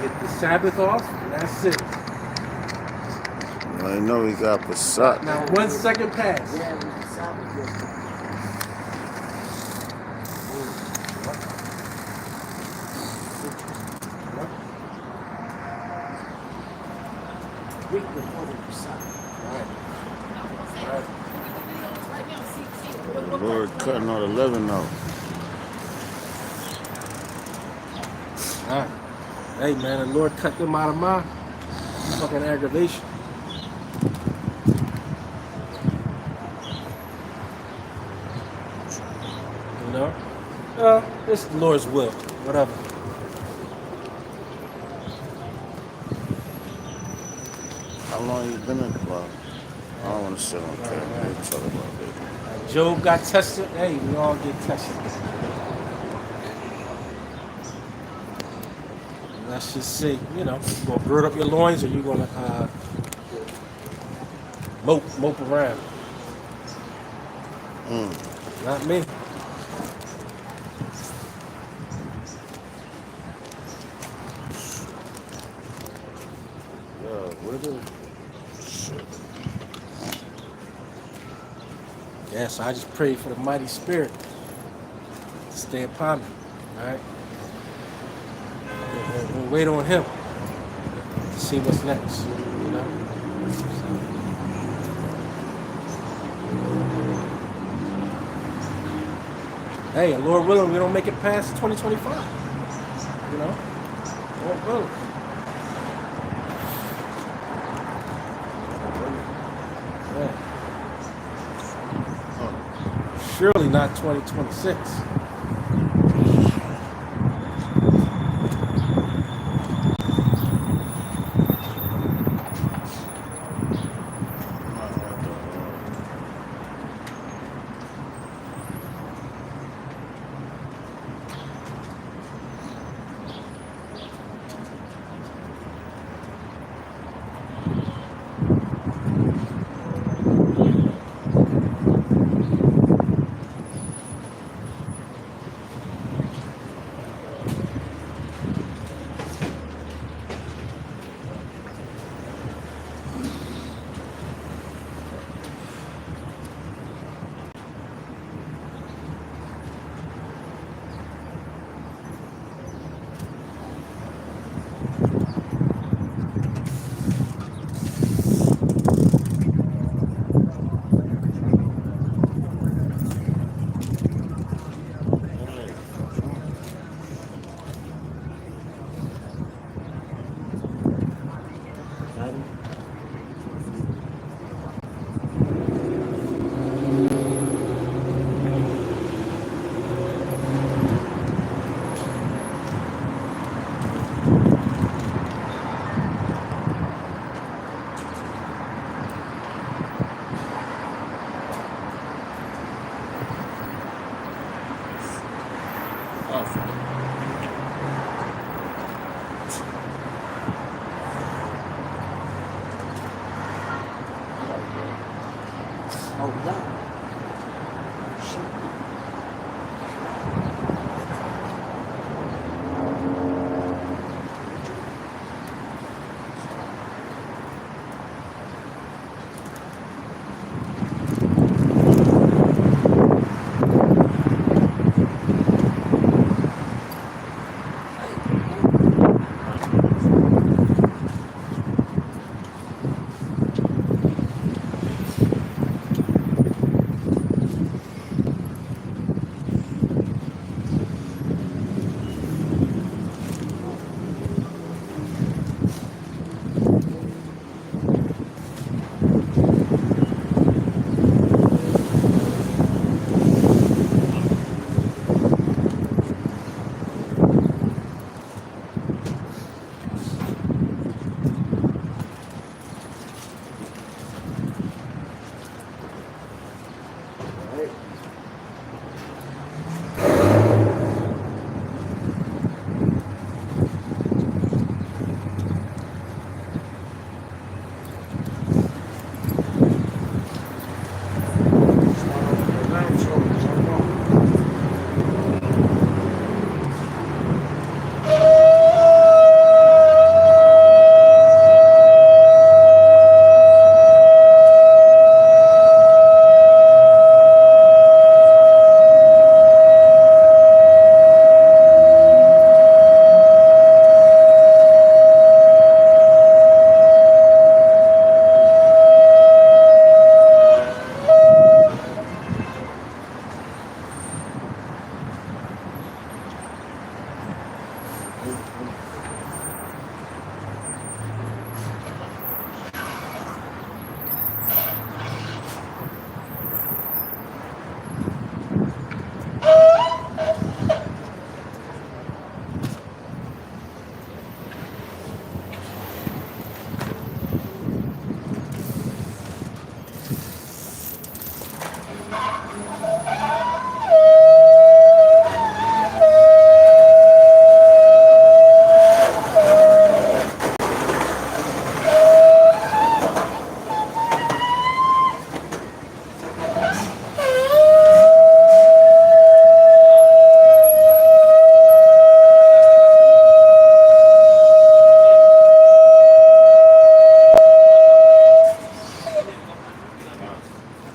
Get the Sabbath off, and that's it. I know he got Passat. Now 1 second pass. Yeah, with the Sabbath yesterday. Week before the Sabbath. Lord cutting all the living out. All right. Hey man, the Lord cut them out of my fucking aggravation. You know? It's the Lord's will. Whatever. How long you been in the club? I don't want to sit on camera. We'll talk about it. Job got tested. Hey, we all get tested. Let's just say, you know, you gonna gird up your loins or you gonna mope around. Not me. What is it? Yeah, so I just pray for the mighty spirit to stay upon me. All right. We'll wait on him to see what's next. You know. Hey, and Lord willing, we don't make it past 2025. You know. Lord willing. Yeah. Surely not 2026.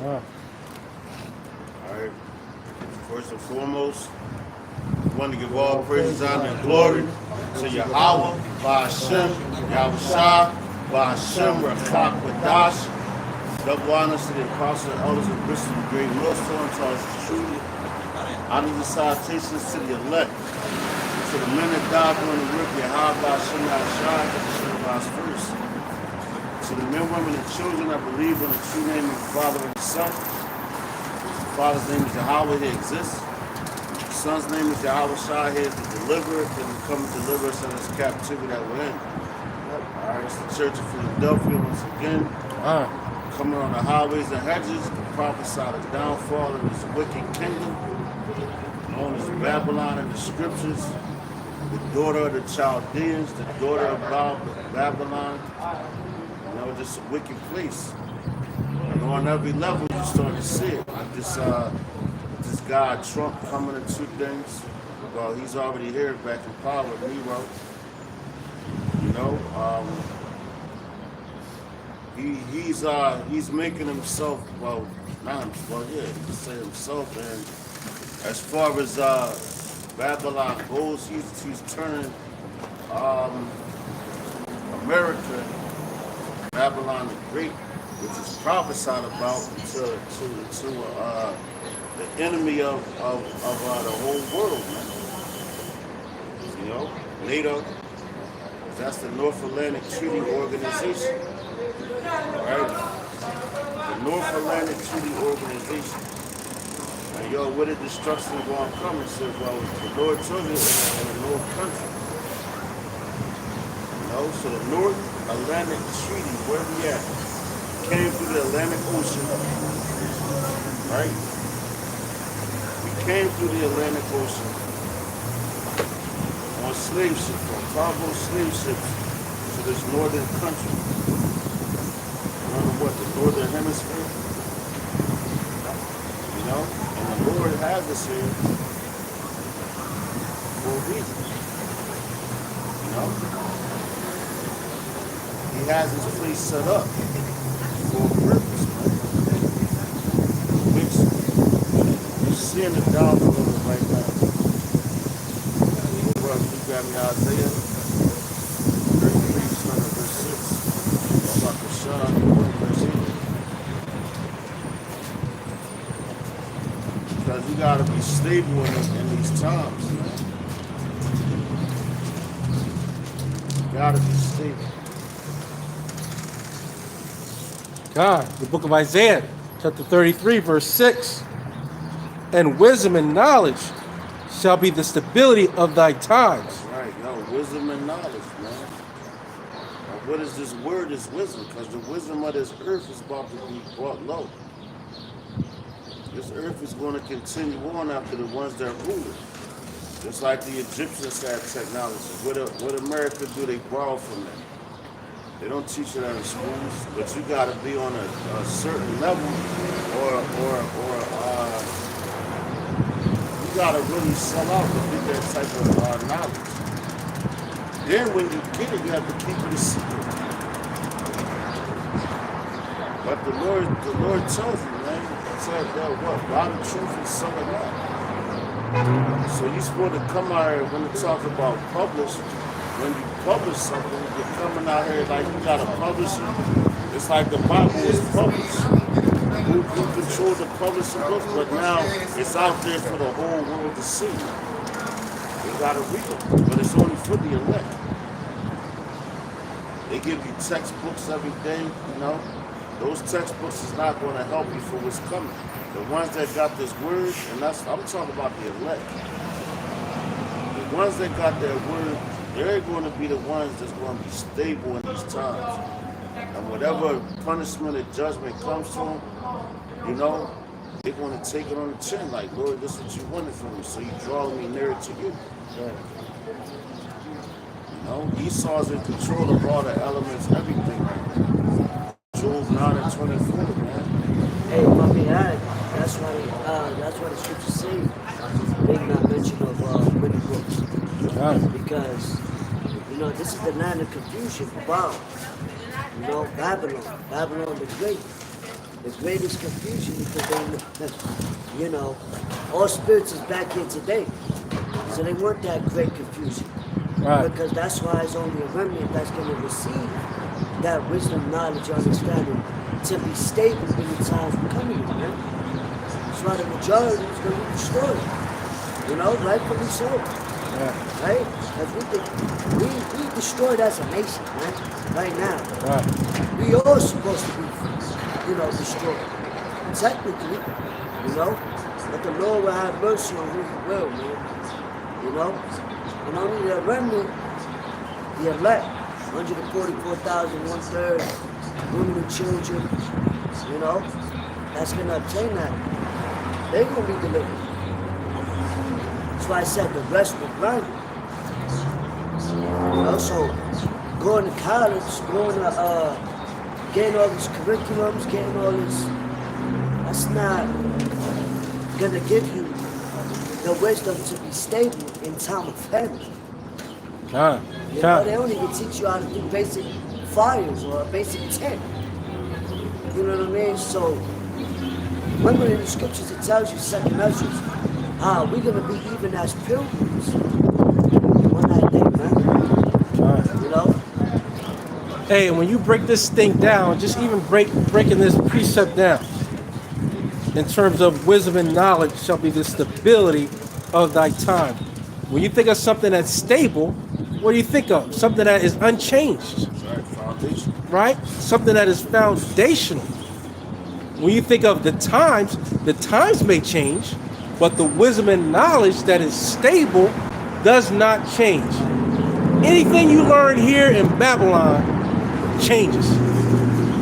Ah, All right. First and foremost, we want to give all praises, honor, and glory to Yahweh, Ba'ashem, Yahushua, Ba'ashem, Rakak, Wadash. Double honors to the apostles, elders, and bishops of the great millstone, to us truly. Honors and salutations to the elect, to the men that died doing the work, Yahweh, Ba'ashem, Yahushua, that the should rise first. To the men, women, and children that believe in the true name of the Father and the Son. The Father's name is Yahweh, he exists. The Son's name is Yahweh Shah, he is the deliverer, and he come to deliver us out of this captivity that we're in. Alright, it's the Church of Philadelphia once again, ah, coming on the highways and hedges to prophesy the downfall of this wicked kingdom, known as Babylon in the scriptures, the daughter of the Chaldeans, the daughter of Babylon. You know, just a wicked place. And on every level, you start to see it. Like this guy Trump coming to two things. Well, he's already here, back in power with Nero. You know, he's making himself, well, not himself, well, yeah, he can say himself. And as far as Babylon goes, he's turning America, Babylon the Great, which is prophesied about to the enemy of the whole world, man. You know, NATO, that's the North Atlantic Treaty Organization, right? The North Atlantic Treaty Organization. And yo, where the destruction going to come? It says, well, the Lord told you in the North Country. You know, so the North Atlantic Treaty, where we at? Came through the Atlantic Ocean, right? We came through the Atlantic Ocean on slave ships, on cargo slave ships to this northern country. Remember what, the Northern Hemisphere? You know? And the Lord has us here for a reason. You know? He has this place set up for a purpose, man. Which you're seeing the downfall of it right now. Bro, you got me Isaiah 33, starting at verse 6. I'm about to shut up verse 8. Because you gotta be stable in these times, man. You gotta be stable. God, the book of Isaiah, chapter 33, verse 6. And wisdom and knowledge shall be the stability of thy times. Right, no, wisdom and knowledge, man. Now, what is this word is wisdom? Because the wisdom of this earth is about to be brought low. This earth is going to continue on after the ones that rule it. Just like the Egyptians had technology. What America do, they borrow from them. They don't teach it in schools, but you got to be on a certain level, or you got to really sell out to get that type of knowledge. Then when you get it, you have to keep it a secret. But the Lord tells you, man, he said that what? Buy the truth and sell it not. So you're supposed to come out here when you talk about publish. When you publish something, you're coming out here like you got a publisher. It's like the Bible was published. Who controlled the publishing books? But now it's out there for the whole world to see. The gotta read them, but it's only for the elect. They give you textbooks every day, you know. Those textbooks is not going to help you for what's coming. The ones that got this word, and I'm talking about the elect. The ones that got that word, they're going to be the ones that's going to be stable in these times. And whatever punishment or judgment comes to them, you know, they're going to take it on the chin. Like, Lord, this is what you wanted from me, so you draw me nearer to you. You know, Esau's in control of all the elements, everything right now. Job 9 and 24, man. Hey, if I may add, that's why the scriptures say make not mention of many books. Because, you know, this is the land of confusion, wow. You know, Babylon the Great. The greatest confusion because they, you know, all spirits is back here today. So they want that great confusion. Right. Because that's why it's only a remnant that's going to receive that wisdom, knowledge, understanding to be stable in the times we're coming in, man. That's why the majority is going to be destroyed. You know, rightfully so. Yeah. Right? Because we destroyed as a nation, man, right now. Right. We all supposed to be, you know, destroyed. Technically, you know, but the Lord will have mercy on who He will, man. You know? And only the remnant, the elect, 144,000, 1/3, women and children, you know, that's going to obtain that. They're going to be delivered. That's why I said the rest will grind. You know, so going to college, going to, getting all these curriculums, getting all this, that's not going to give you the wisdom to be stable in time of famine. You know, they don't even teach you how to do basic fires or a basic tent. You know what I mean? So, remember in the scriptures it tells you, second Ezra, we're going to be even as pilgrims on that day, man. You know? Hey, when you break this thing down, just even breaking this precept down, in terms of wisdom and knowledge shall be the stability of thy time. When you think of something that's stable, what do you think of? Something that is unchanged. Right, foundation. Right? Something that is foundational. When you think of the times may change, but the wisdom and knowledge that is stable does not change. Anything you learn here in Babylon changes.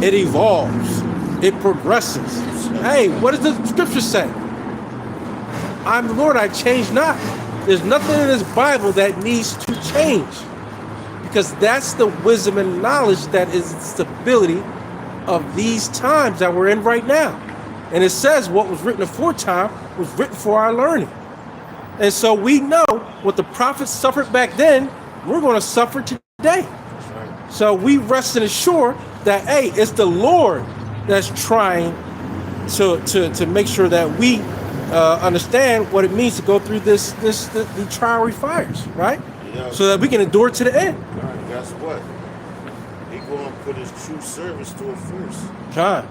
It evolves. It progresses. Hey, what does the scripture say? I'm the Lord, I change not. There's nothing in this Bible that needs to change. Because that's the wisdom and knowledge that is the stability of these times that we're in right now. And it says what was written aforetime was written for our learning. And so we know what the prophets suffered back then, we're going to suffer today. So we rest and assure that, hey, it's the Lord that's trying to make sure that we understand what it means to go through the trial fires, right? Yeah. So that we can endure to the end. All right, guess what? He going to put his true service to it first. John.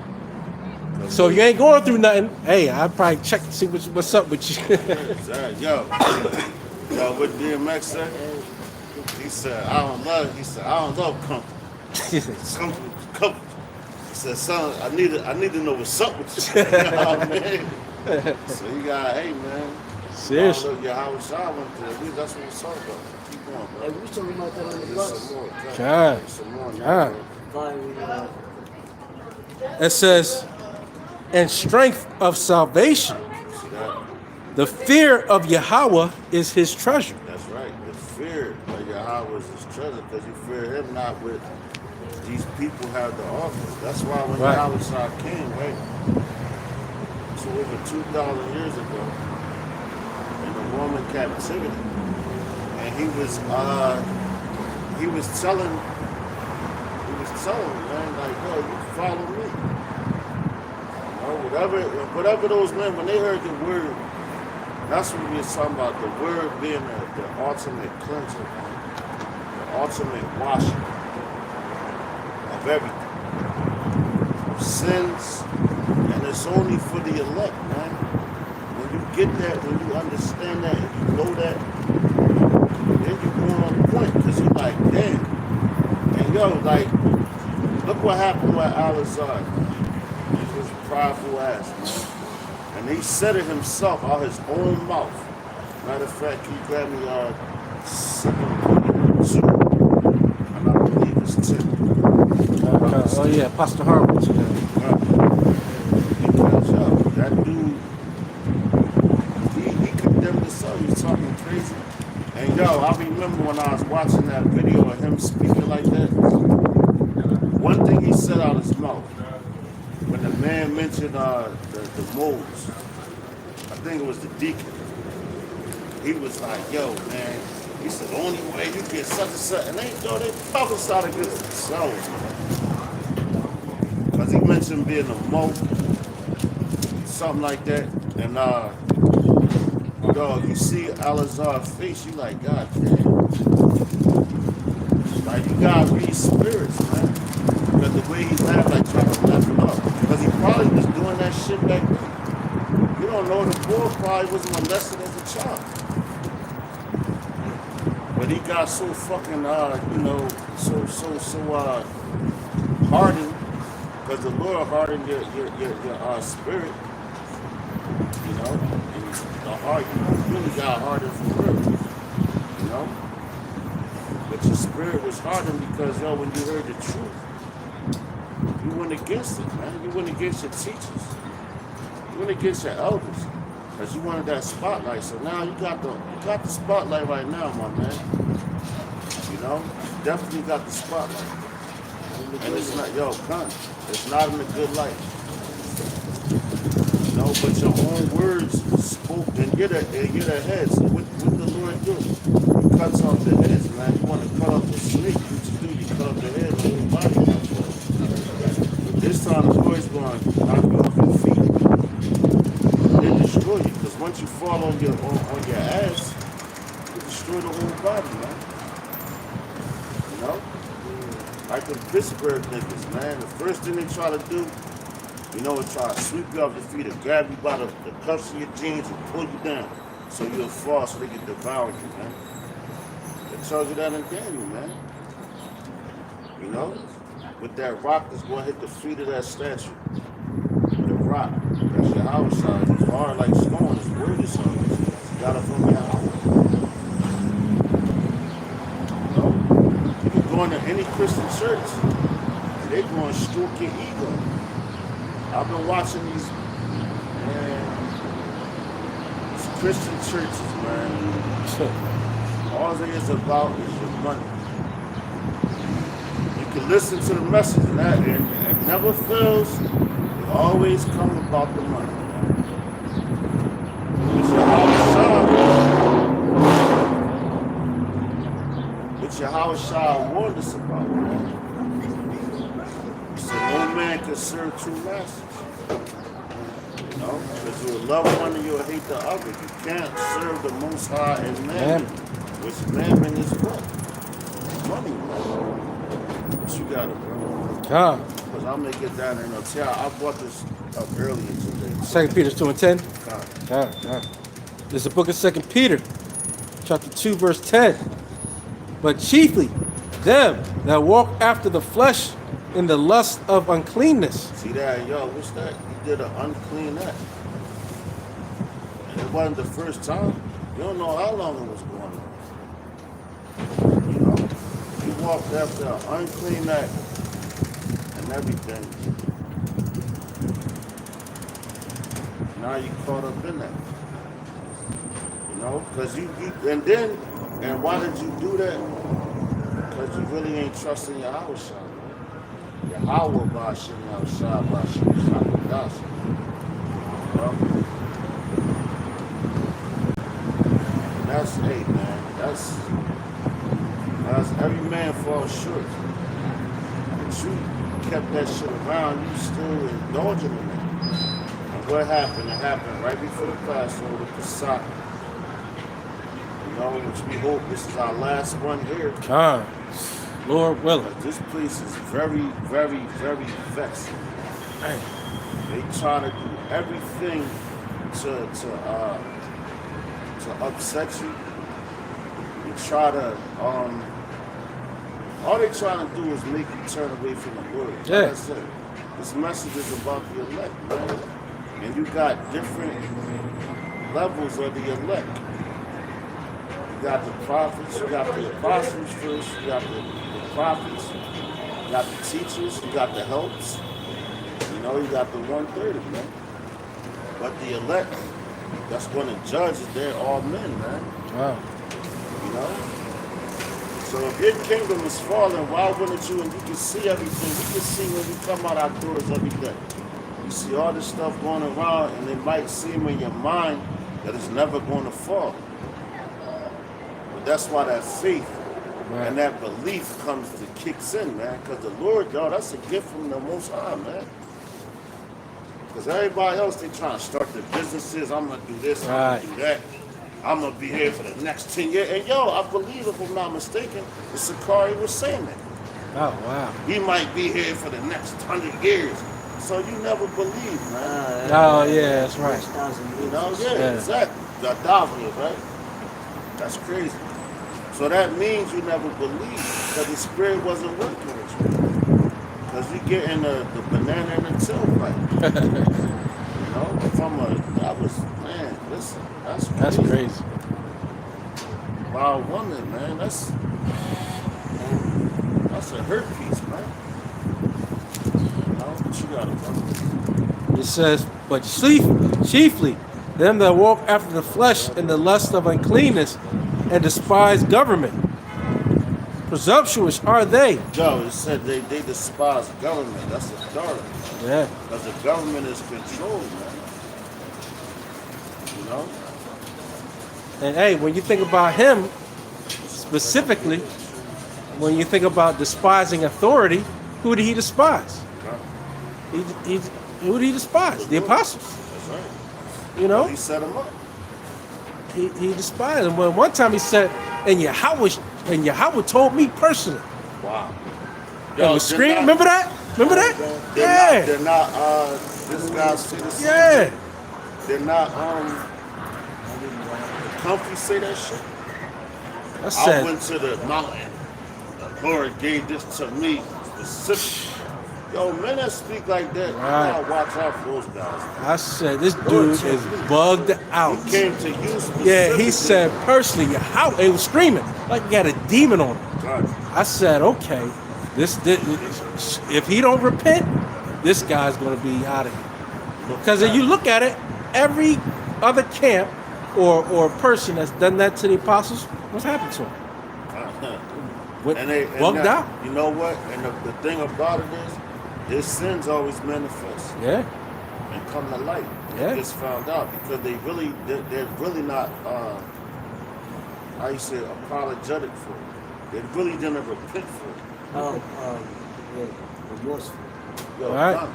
So if you ain't going through nothing, hey, I'll probably check to see what's up with you. Exactly. Yo, what DMX said? He said, I don't love company. Company. He said, son, I need to know what's up with you. You know what I mean? So you got, hey man. Seriously. Look, Howard Shaw went there. That's what we're talking about. Keep going, bro. Hey, we talking about that on the There's bus. some more. John. There's some more. John. Fine, It says, and strength of salvation. See that? The fear of Yahweh is his treasure. That's right. The fear of Yahweh is his treasure because you fear him not with these people have the office. That's why when Right. Yahweh Shah came, right? So over 2,000 years ago, in the Roman captivity, and he was telling man, like, yo, you follow me. You know, whatever those men, when they heard the word, that's what we were talking about, the word being the ultimate cleanser, the ultimate washing of everything. Sins, and it's only for the elect, man. When you get that, when you understand that, and you know that, then you going on point because you like, damn. And yo, like, look what happened with Al-Azhar. He was a prideful ass, man. And he said it himself out his own mouth. Matter of fact, he grabbed me 7:2, and I believe it's 10. Oh yeah, Pastor Harvard. Because that dude, he condemned himself. He was talking crazy. And yo, I remember when I was watching that video of him speaking like that. One thing he said out his mouth when the man mentioned the moles, I think it was the deacon. He was like, yo, man, he said, the only way you get such and such, and they probably started against themselves, man. Because he mentioned being a mo, something like that. And, dog, you see Al-Azhar's face, you like, God damn. Like, you gotta read spirits, man. Because the way he laughed, like, trying to laugh it up. Because he probably was doing that shit back then. You don't know, the boy probably was molested as a child. But he got so fucking, hardened, because the Lord hardened your spirit, you know, and the heart, you really got hardened for real, you know. But your spirit was hardened because, when you heard the truth, you went against it, man. You went against your teachers. You went against your elders. Because you wanted that spotlight. So now you got the spotlight right now, my man. You know? You definitely got the spotlight. And it's not, it's not in a good light. You know, but your own words spoke and get a head. So what the Lord do? He cuts off the heads, man. You want to cut off the snake, what you do, you cut off the head, the whole body. But this time the Lord's going to knock you off your feet. They destroy you, because once you fall on your ass, you destroy the whole body, man. You know? Like the Pittsburgh niggas, man. The first thing they try to do, is try to sweep you off your feet and grab you by the cuffs of your jeans and pull you down so you'll fall so they can devour you, man. They tells you that in Daniel, man. You know? With that rock that's going to hit the feet of that statue. The rock. That's your house size. It's hard like stone. It's word is hard. You got it from your house. You know? You can go into any Christian church and they going to stroke your ego. I've been watching these Christian churches, man. All it is about is your money. You can listen to the message and that, and it never fails. It always comes about the money. Which Yahweh Shah warned us about, man. He said, no man can serve two masters. You know, because you'll love one and you'll hate the other. You can't serve the Most High and mammon. Which mammon is what? Money, man. What you got it, bro? Because I'm going to get down there and I'll tell you, I brought this up earlier today. 2 Peter 2:10. This is the book of 2 Peter, chapter 2, verse 10. But chiefly them that walk after the flesh in the lust of uncleanness. See that, what's that? He did an unclean act. And it wasn't the first time. You don't know how long it was going on. You know, he walked after an unclean act and everything. Now you caught up in that. You know, because and why did you do that? Because you really ain't trusting your house. Yahweh Bashim Yahushua Bashim Shakadas. That's man. That's every man falls short. But you kept that shit around, you still indulging in it. And what happened? It happened right before the Passover, the Pesach. You know, which we hope this is our last one here. Lord willing. This place is very, very, very vexing. They try to do everything to upset you. You try to all they trying to do is make you turn away from the Lord. Like Yeah. I said, this message is about the elect, man. And you got different levels of the elect. You got the prophets, you got the apostles first, you got the prophets, you got the teachers, you got the helps. You know, you got the 130, man. But the elect that's going to judge it, they're all men, man. Wow. You know? So if your kingdom is falling, why wouldn't you? And you can see everything. You can see when we come out our doors every day. You see all this stuff going around, and it might seem in your mind that it's never going to fall. But that's why that faith Right. and that belief kicks in, man. Because the Lord, y'all, that's a gift from the Most High, man. Because everybody else, they trying to start their businesses. I'm going to do this, I'm Right. going to do that. I'm going to be here for the next 10 years. And yo, I believe, if I'm not mistaken, the Sakari was saying that. Oh, wow. He might be here for the next 100 years. So you never believe, man. Oh, yeah, that's right. 6,000 You know, years. yeah, Yeah. exactly. The Davia, right? That's crazy. So that means you never believe that the spirit wasn't working with you. Because you get in the banana and the tail fight. You know, man, listen, that's crazy. That's crazy. Wild woman, man, that's a hurt piece, man. You know, what you got about It says, but chiefly them that walk after the flesh in the lust of uncleanness and despise government. Presumptuous are they. Joe, it said they despise government. That's authority. Yeah. Because the government is controlled, man. You know? And hey, when you think about him specifically, when you think about despising authority, who did he despise? Who did he despise? The apostles. That's right. You know? He set them up. He despised them. Well, one time he said, and Yahweh told me personally. Wow. And was screaming. Remember that? Remember that? They're not, this guy's citizen. Yeah. They're not, comfy say that shit. I I said, went to the mountain. The Lord gave this to me specifically. Yo, men that speak like that, you Right. gotta watch out for those guys. I said, this dude is bugged out. He came to you specifically. Yeah, he said personally, Yahweh, he was screaming like he had a demon on him. God. I said, okay, this if he don't repent, this guy's gonna be out of here. Because if you look at it, every other camp or person that's done that to the apostles, what's happened to him? Went bugged now, out. You know what? And the thing about it is, their sins always manifest Yeah, and come to light. Yeah. They just found out because they're really not, how you say, apologetic for it. They really didn't repent for it. Yeah, remorseful. Yo, Right. done.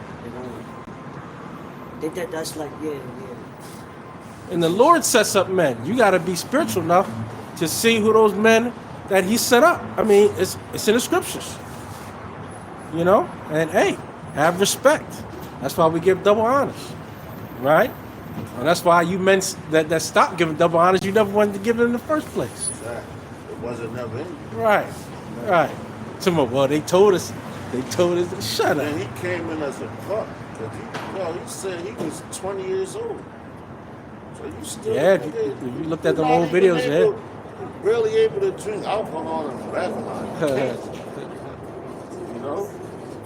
That's like, yeah. and the Lord sets up men. You got to be spiritual enough to see who those men that He set up. I mean, it's in the scriptures. You know, and hey, have respect. That's why we give double honors, right? And that's why you men that stop giving double honors, you never wanted to give it in the first place. Exactly. It wasn't never in you. Right. Tomorrow, well, they told us. Shut up. And he came in as a pup. He said he was 20 years old. So you still Yeah, if you looked at the old videos, yeah. Barely able to drink alcohol and Revlon. You know?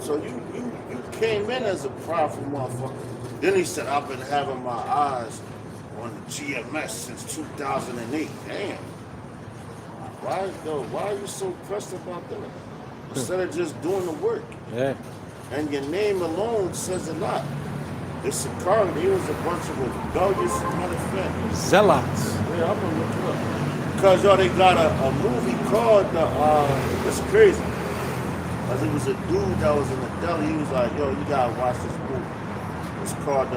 So you came in as a powerful motherfucker. Then he said, I've been having my eyes on the GMS since 2008. Damn. Why are you so pressed about that? Instead of just doing the work. Yeah. And your name alone says a lot. It's a car, they was a bunch of rebellious motherfuckers. Zealots. Yeah, I'm gonna look it up. Because they got a movie called it's crazy. Cause it was a dude that was in the deli, he was like, yo, you gotta watch this movie. It's called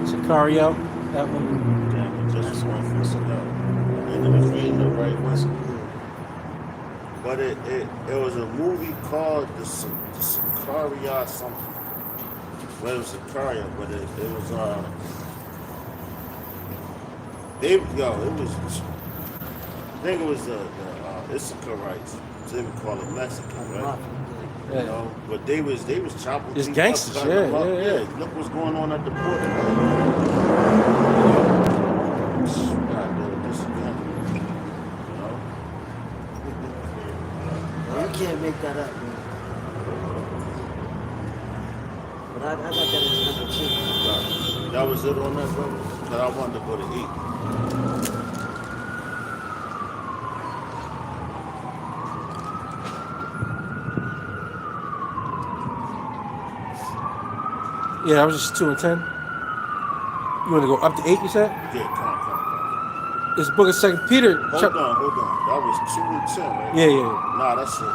Sicario. That one. Damn, it just went for some and it was reading the right one. But it was a movie called the Sicaria something. Well, it was Sicaria, but it was it was. I think it was the Issacharites. They would call it Mexican, right? Yeah. You know, but they was chopping. It's people gangsters, up, cutting them yeah. up. Look what's going on at the port. This again. You know. You can't make that up, man. But I got that as number 2. That was it on that, brother. That I wanted to go to eat. Yeah, that was just 2 and 10. You want to go up to 8? You said Yeah, come. it's Book of 2 Peter. Hold on. That was 2 and 10, right? Yeah. Nah, that's it.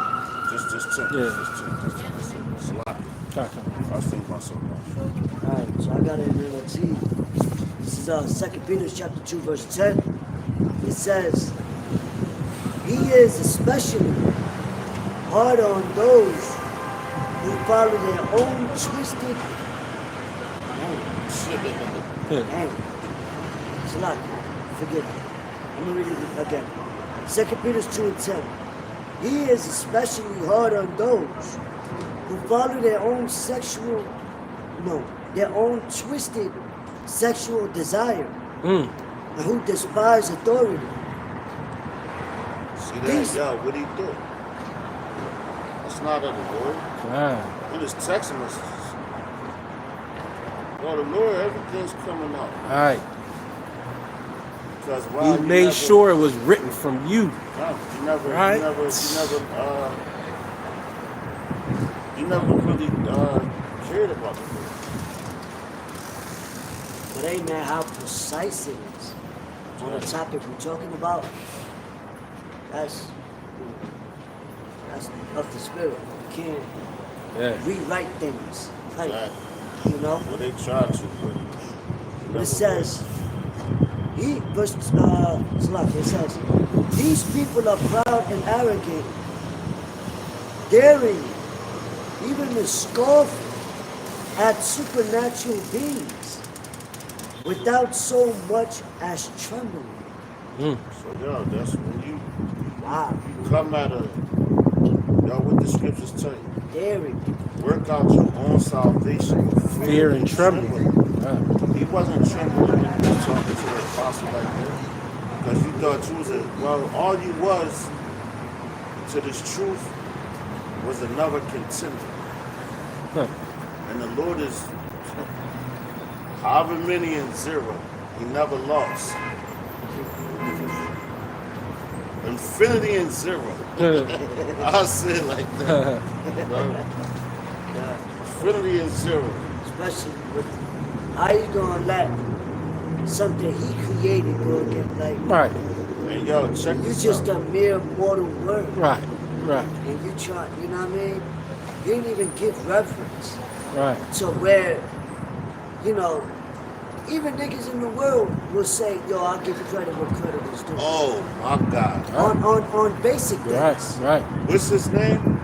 Just 10. Yeah. Just 10. That's it. It's a lot. Okay. I was thinking about something else. Alright, so I got it in NLT. This is 2 Peter chapter 2, verse 10. It says, He is especially hard on those who follow their own twisted Hey, it's a lot. Forgive me. I'm going to read it again. 2 Peter 2 and 10. He is especially hard on those who follow their own twisted sexual desire and who despise authority. See that? These- Yo, what he do? That's not of the Lord. Ah, It is text messages. Well, the Lord, everything's coming out. all right. Because while He made sure it was written from you. No, you never Right. really cared about the Lord. But ain't that how precise it is on the topic we're talking about? That's of the spirit. You can't Yeah. rewrite things. Like, Exactly. you know? Well, they try to, but It says, it says, these people are proud and arrogant, daring even to scoff at supernatural beings without so much as trembling. So, yo, that's when you Wow, come at what the scriptures tell you. daring. Work out your own salvation with Fear and trembling. Ah. He wasn't trembling when he was talking to the apostle like that. Because you thought you was all you was to this truth was another contender. Huh. And the Lord is however many and 0. He never lost. Infinity and 0. I'll say it like that. Bro. Infinity and 0. Especially with how you gonna let something he created go against like Right. And yo, check you this just out. a mere mortal word. Right. And you try, you know what I mean? You didn't even give reverence Right. to where, you know, even niggas in the world will say, yo, I'll give credit where credit is due. Oh my God. On basic things. Right. What's his name?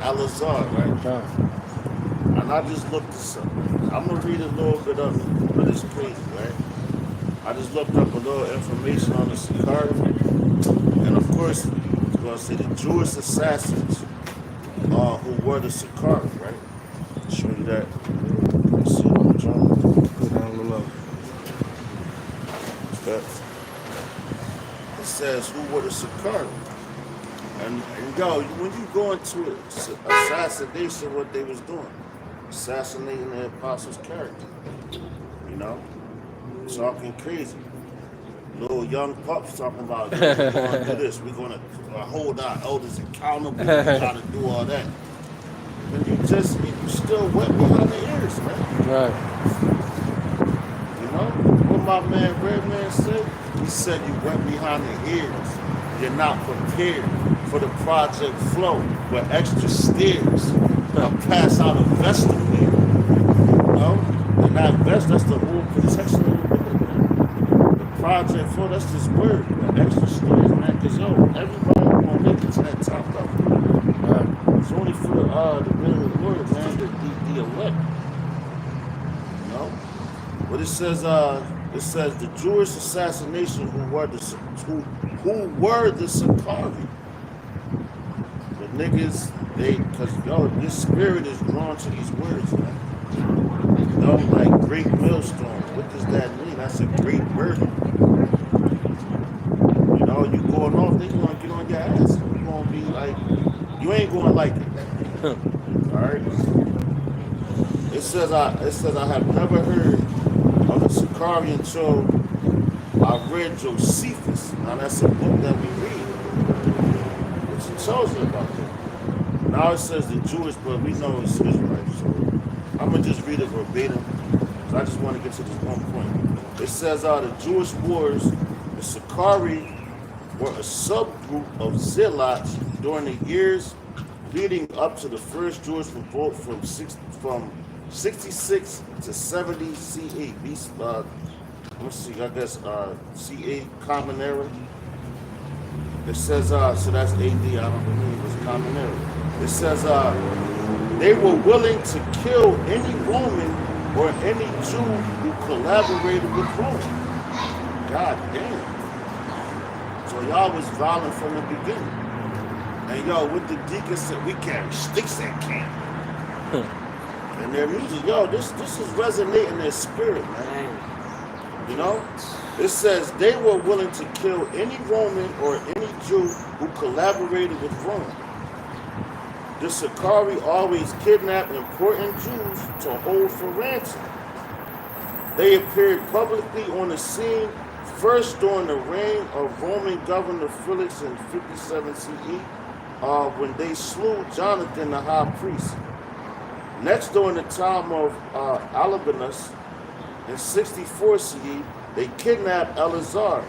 Alazar, right? Ah. And I just looked this up. I'm gonna read a little bit of it, but it's crazy, right? I just looked up a little information on the Sicarii, and of course, it's gonna say the Jewish assassins who were the Sicarii, right? I'll show you that. Let's see what I'm trying to do. Go down below. It says who were the Sicarii. And yo, when you go into assassination, what they was doing, assassinating the apostles' character, you know, talking crazy. Little young pups talking about, we're going to do this, we're going to hold our elders accountable, we got to do all that. And you still wet behind the ears, man. Right. You know, what my man Redman said, he said you wet behind the ears. You're not prepared for the project flow with extra stairs. I'll pass out a vest to wear. You know? And that vest, that's the whole protection of the building, man. The project flow, that's this word. With extra stairs, man. Because, yo, everybody gonna make it to that top level. It's only for the will of the Lord, man, the elect. You know? But it says, It says the Jewish assassination who were the Sakari. The niggas, cause yo, this spirit is drawn to these words, man. You know, like great millstone. What does that mean? That's a great burden. You know, you going off, they gonna get on your ass. You gonna be like, you ain't gonna like it. Alright? It says I have never heard of the Sakari until I read Josephus. Now that's a book that we read, which tells you about that. Now it says the Jewish, but we know it's Israelites. So I'm gonna just read it verbatim. So I just want to get to this one point. It says the Jewish wars, the Sakari were a subgroup of zealots during the years leading up to the first Jewish revolt from 66 to 70 CE. Let's see, I guess CE, Common Era. It says, so that's AD, I don't believe it's Common Era. It says they were willing to kill any Roman or any Jew who collaborated with Rome. God damn. So y'all was violent from the beginning. And yo, what the deacon said, we carry sticks at camp. And their music, yo, this is resonating their spirit, man. You know? It says they were willing to kill any Roman or any Jew who collaborated with Rome. The Sakari always kidnapped important Jews to hold for ransom. They appeared publicly on the scene first during the reign of Roman Governor Felix in 57 CE, when they slew Jonathan the high priest. Next, during the time of Albinus in 64 CE, they kidnapped Eleazar,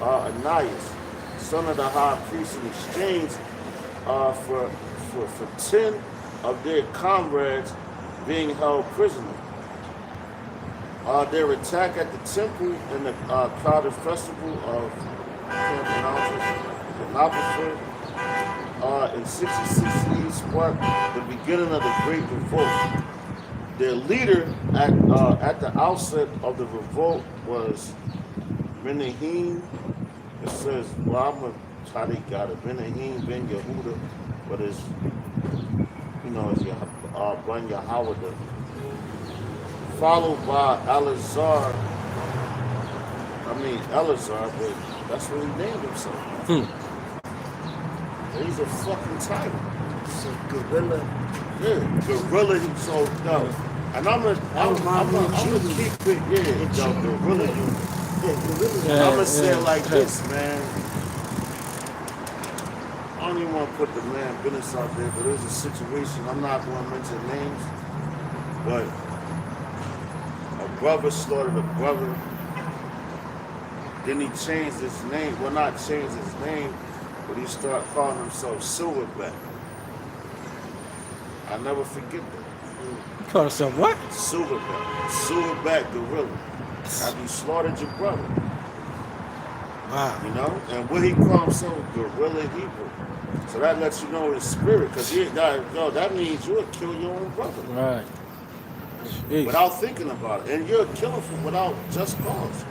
Ananias, son of the high priest, in exchange for 10 of their comrades being held prisoner. Their attack at the temple in the crowded festival of in 66 CE sparked the beginning of the Great Revolt. Their leader at the outset of the revolt was Menahem. It says, well, I'm gonna try they got it. Menahem ben Yehuda, but it's, you know, it's Ben Yehoiada. Followed by Eleazar, but that's what he named himself. He's a fucking title. It's a gorilla. Yeah, gorilla. So no, and I'm gonna keep it. Yeah, gorilla. Yeah, I'm gonna say it like this, man. I don't even want to put the man business out there, but there's a situation. I'm not going to mention names, but a brother slaughtered a brother. Then he changed his name. Well, not changed his name, but he started calling himself Silverback. I never forget that. Call himself what? Silverback. Silverback gorilla. After you slaughtered your brother. Wow. You know? And what he called himself, Gorilla Hebrew. So that lets you know his spirit, because that means you'll kill your own brother. Right. Jeez. Without thinking about it. And you're killing him without just cause.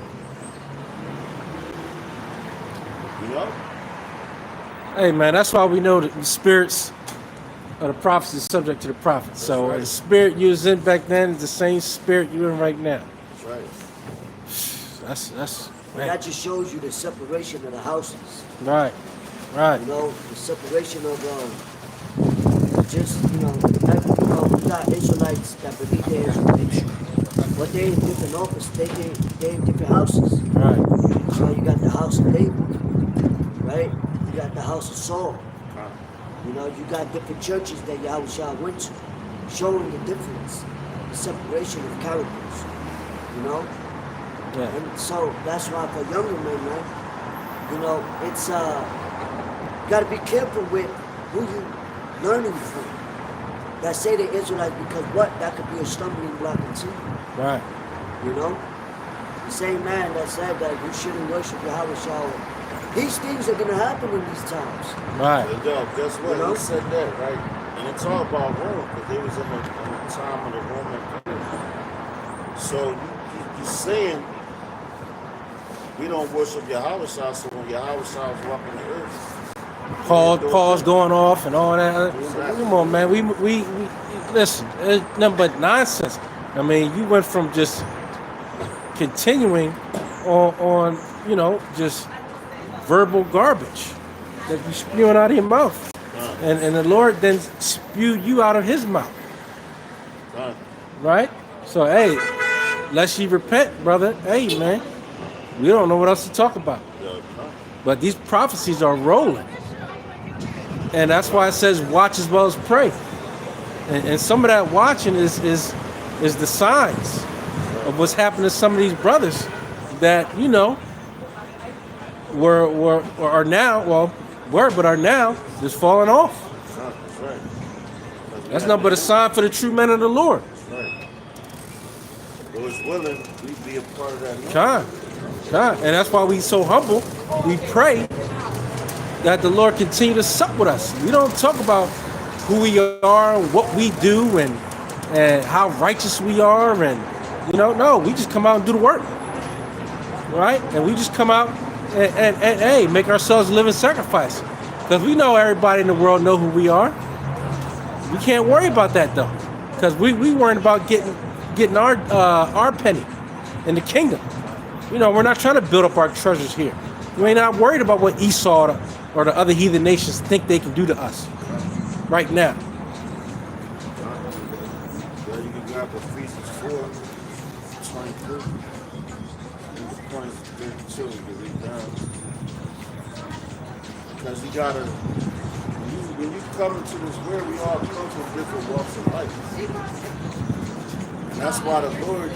You know? Hey man, that's why we know that the spirits of the prophets is subject to the prophets. That's So right. the spirit you was in back then is the same spirit you're in right now. That's right. That's But man. that just shows you the separation of the houses. Right. Right. You know, the separation of we got Israelites that believe they're Israelites, but they in different office. They in different houses. Right. So you got the house of David, right? You got the house of Saul. You know, you got different churches that Yahushua went to, showing the difference, the separation of characters. You know. Yeah. And so that's why for younger men, man, you know, it's you gotta be careful with who you learning from. That say they're Israelites because what? That could be a stumbling block into you. Right. You know? The same man that said that you shouldn't worship Yahweh. These things are gonna happen in these times. Right. Yo, guess what? You know? He said that, right? And it's all about Rome, because they was in the time of the Roman Empire. So you're saying we don't worship Yahweh, so when Yahweh is walking the earth, Paul's going off and all that. Exactly. Come on, man. We listen. It's nothing but nonsense. I mean, you went from just continuing on just verbal garbage that you spewing out of your mouth, and the Lord then spewed you out of His mouth, right? So hey, lest ye repent, brother. Hey, man, we don't know what else to talk about. But these prophecies are rolling. And that's why it says watch as well as pray. And some of that watching is the signs of what's happening to some of these brothers that, are now just falling off. That's right. That's nothing but a sign for the true men of the Lord. Right. Lord's willing, we be a part of that. God. And that's why we so humble. We pray that the Lord continue to sup with us. We don't talk about who we are, what we do, and how righteous we are, and no, we just come out and do the work, right? And we just come out and hey, make ourselves a living sacrifice, because we know everybody in the world know who we are. We can't worry about that though, because we worrying about getting our penny in the kingdom. We're not trying to build up our treasures here. We ain't not worried about what Esau or the other heathen nations think they can do to us right now. Well, you can grab Ephesians 4:23. 32, you can read down. Because you gotta, when you come into this world, we all come from different walks of life. And that's why the Lord,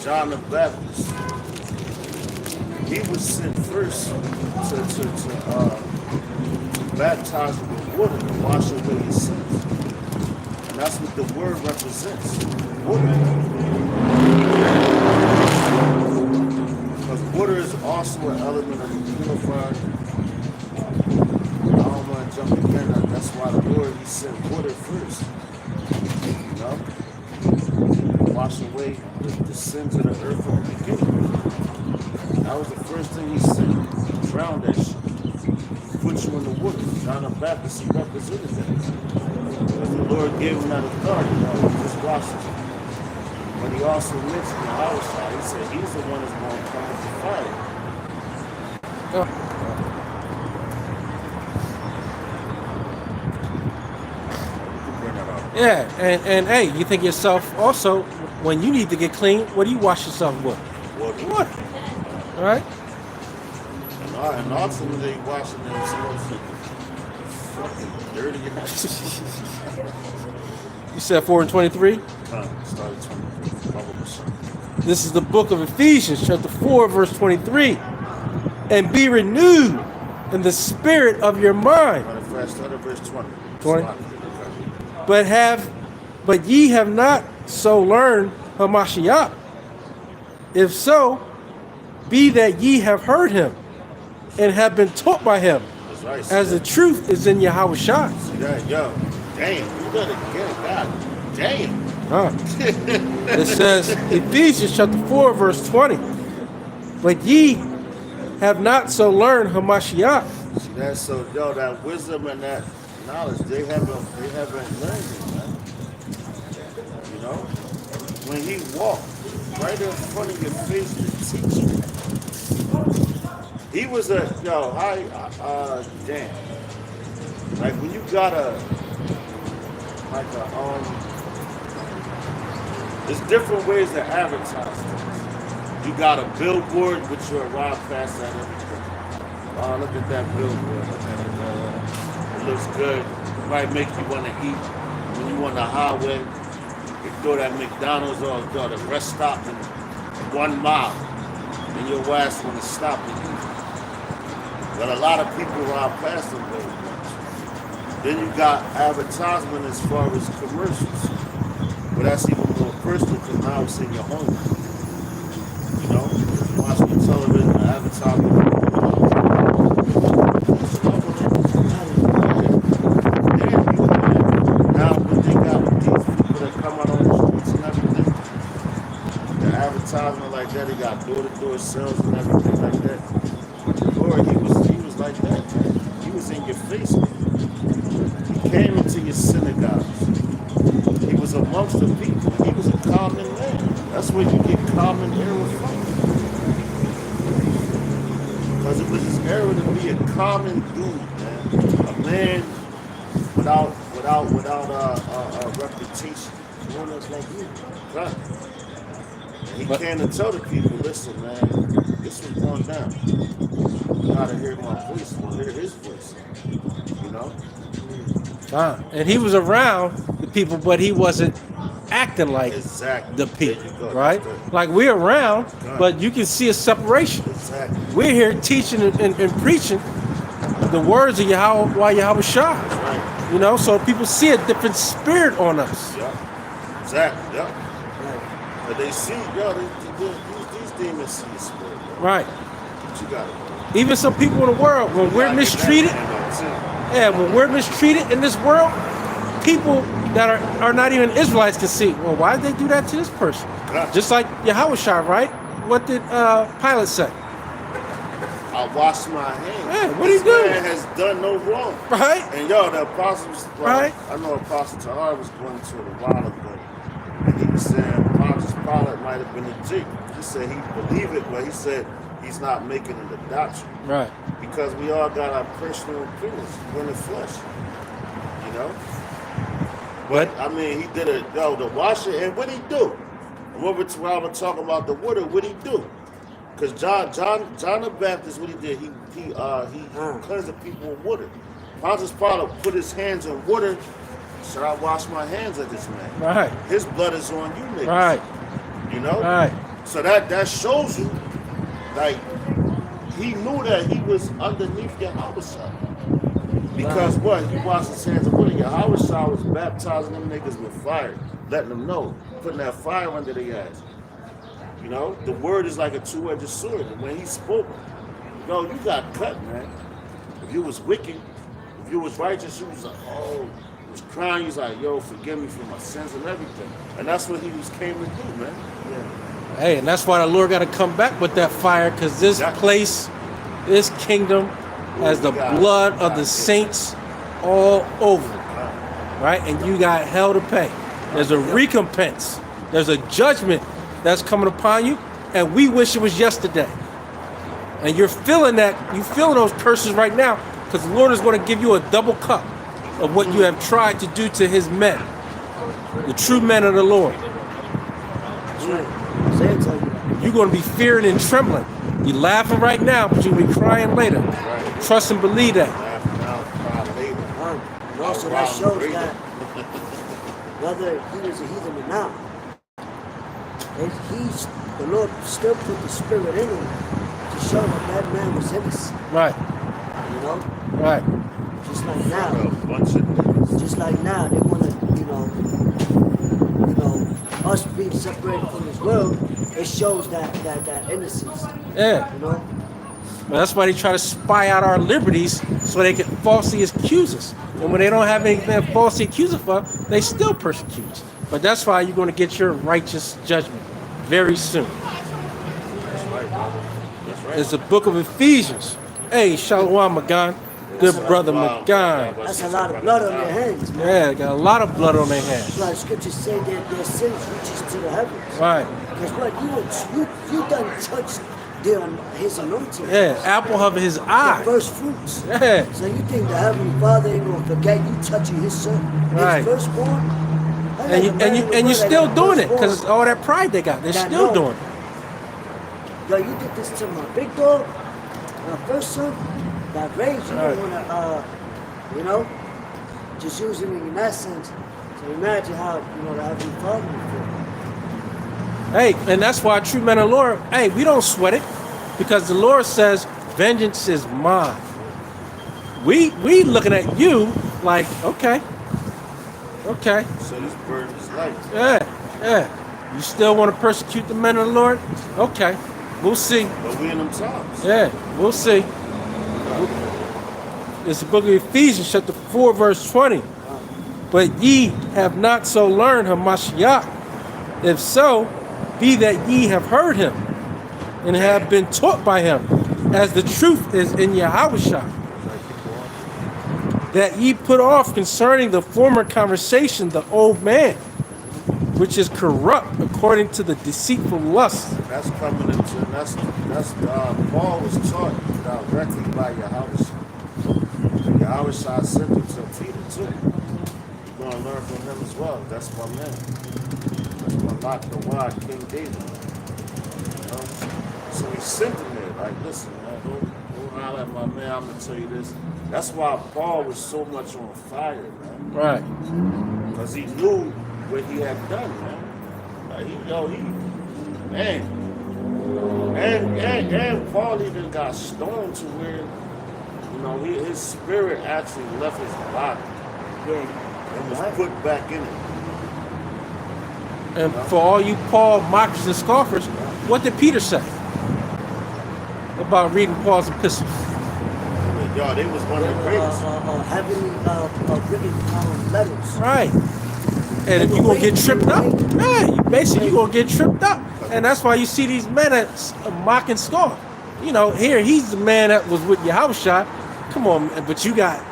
John the Baptist, he was sent first to baptize with water to wash away his sins. And that's what the word represents, water. Because water is also an element of the unified. I don't want to jump again. That's why the Lord, he sent water first. Wash away the sins of the earth from the beginning. That was the first thing he said. Drown that shit. Put you in the water. John the Baptist, he represented that. Because the Lord gave him that authority. Just wash it. But he also mentioned the house side. He said he's the one that's going to come with the fire. Yeah, and hey, you think yourself also, when you need to get clean, what do you wash yourself with? Water. All right? And ultimately, washing themselves fucking dirty. You said 4:23? Started 23. This is the book of Ephesians, chapter 4, verse 23. And be renewed in the spirit of your mind. Matter of fact, start at verse 20. 20. But ye have not so learned Hamashiach. If so, be that ye have heard him and have been taught by him, Right, as the truth is in Yahweh Shai. See that? Yo, damn, you better get it, God damn. It says, Ephesians chapter 4, verse 20. But ye have not so learned Hamashiach. See that? So, that wisdom and that knowledge, they haven't learned it, man. When he walked right in front of your face to teach you, he was damn. Like when you got there's different ways to advertise things. You got a billboard, which you'll ride past that every day. Oh, look at that billboard. Look at it. It looks good. It might make you want to eat. When you on the highway, you throw that McDonald's or the rest stop in 1 mile, and your ass want to stop and eat. But a lot of people ride past them billboards. Then you got advertisement as far as commercials. But that's even more personal because now it's in your home. Watching the television, the advertisement. Now when they got these people that come out on the got door-to-door sales and everything like that. But the Lord, he was like that, man. He was in your face, man. He came into your synagogues. He was amongst the people. He was a common man. That's where you get common era from. Because it was his era to be a common dude, man. A man without reputation. One that's like you. Right. And he came to tell the people, listen, man, this was going down. You gotta hear my voice, you hear his voice. You know? And he was around the people, but he wasn't acting like Exactly. the There people, you go. right? That's good. Like we're around, but you can see a separation. Exactly. We're here teaching and preaching the words of Yahweh Shah. Right. You know, so people see a different spirit on us. Yeah. Exactly. Yeah. Right. But they see, these demons see the spirit. Bro. Right. But you got it. Even some people in the world, when we're mistreated, when we're mistreated in this world, people that are not even Israelites can see, well, why did they do that to this person? Yeah. Just like Yahweh Shah, right? What did Pilate say? I wash my hands. Yeah, what'd he This do? man has done no wrong. Right? And the apostles, Right. I know Apostle Tahar was going to it a while ago. And he was saying Pontius Pilate might have been a Jew. He said he believed it, but he said he's not making it a doctrine. Right. Because we all got our personal opinions. We're in the flesh. You know? But, I mean, he did the washing, and what'd he do? When I was talking about the water, what'd he do? Because John the Baptist, what he did, he cleansed the people with water. Pontius Pilate put his hands in water. Should I wash my hands of this man? Right. His blood is on you, niggas. Right. You know? Right. So that shows you, like, he knew that he was underneath Yahweh Shah. Because what? He washed his hands in water. Yahweh Shah was baptizing them niggas with fire, letting them know, putting that fire under their ass. You know, the word is like a two-edged sword. And when he spoke, you got cut, man. If you was wicked, if you was righteous, you was like, oh, he was crying. He was like, yo, forgive me for my sins and everything. And that's what he came to do, man. Yeah. Hey, and that's why the Lord got to come back with that fire, because this place, this kingdom, has the blood of the saints all over it, right? And you got hell to pay. There's a recompense. There's a judgment that's coming upon you, and we wish it was yesterday. And you're feeling that, you feeling those curses right now, because the Lord is going to give you a double cup of what you have tried to do to his men, the true men of the Lord. That's right. Say it to you. You're going to be fearing and trembling. You're laughing right now, but you'll be crying later. Right. Trust and believe that. Laugh now, cry later. And also that shows that whether he was a heathen or not, the Lord still put the spirit in him to show that man was innocent. Right. You know? Right. Just like now. A bunch of niggas. Just like now, they want to, us being separated from this world, it shows that innocence. Yeah. You know? Well, that's why they try to spy out our liberties so they can falsely accuse us. And when they don't have anything to falsely accuse us for, they still persecute us. But that's why you're going to get your righteous judgment very soon. That's right, brother. That's right. It's the book of Ephesians. Hey, Shalom, Magan. Good brother, Magan. That's a lot of blood on their hands, man. Yeah, they got a lot of blood on their hands. That's why the scriptures say that their sins reaches to the heavens. Right. Because what? You done touched his anointing. Yeah, apple of his The eye. first fruits. Yeah. So you think the Heavenly Father ain't gonna forget you touching his son, Right. his firstborn? And you're still doing it because all that pride they got. They're still doing it. Yo, you did this to my big dog, my first son. That rage, you Right. don't wanna, just use him in that sense. So imagine how, the Heavenly Father would feel. Hey, and that's why true men of the Lord, hey, we don't sweat it because the Lord says, vengeance is mine. We looking at you like, okay. So this burden is light. Yeah. You still want to persecute the men of the Lord? Okay, we'll see. But we in them times. Yeah, we'll see. It's the book of Ephesians, chapter 4, verse 20. But ye have not so learned Hamashiach. If so, be that ye have heard him, and have been taught by him, as the truth is in Yahushua, that ye put off concerning the former conversation the old man, which is corrupt according to the deceitful lust. That's coming into Paul was taught directly by Yahushua. Yahushua sent him to Peter too. You're gonna learn from him as well. That's my man. That's my Lot the Wide, King David. You know? So he sent him there. Like, listen, man, don't holler at my man. I'm gonna tell you this. That's why Paul was so much on fire, man. Right. Because he knew what he had done, man. Like, and Paul even got stoned to where, his spirit actually left his body and was put back in it. And for all you Paul mockers and scoffers, what did Peter say about reading Paul's epistles? Y'all, they was one of the greatest. Heavily written letters. Right. And if you're going to get tripped up, you're going to get tripped up. And that's why you see these men that mock and scoff. Here he's the man that was with Yahushua. Come on, but you got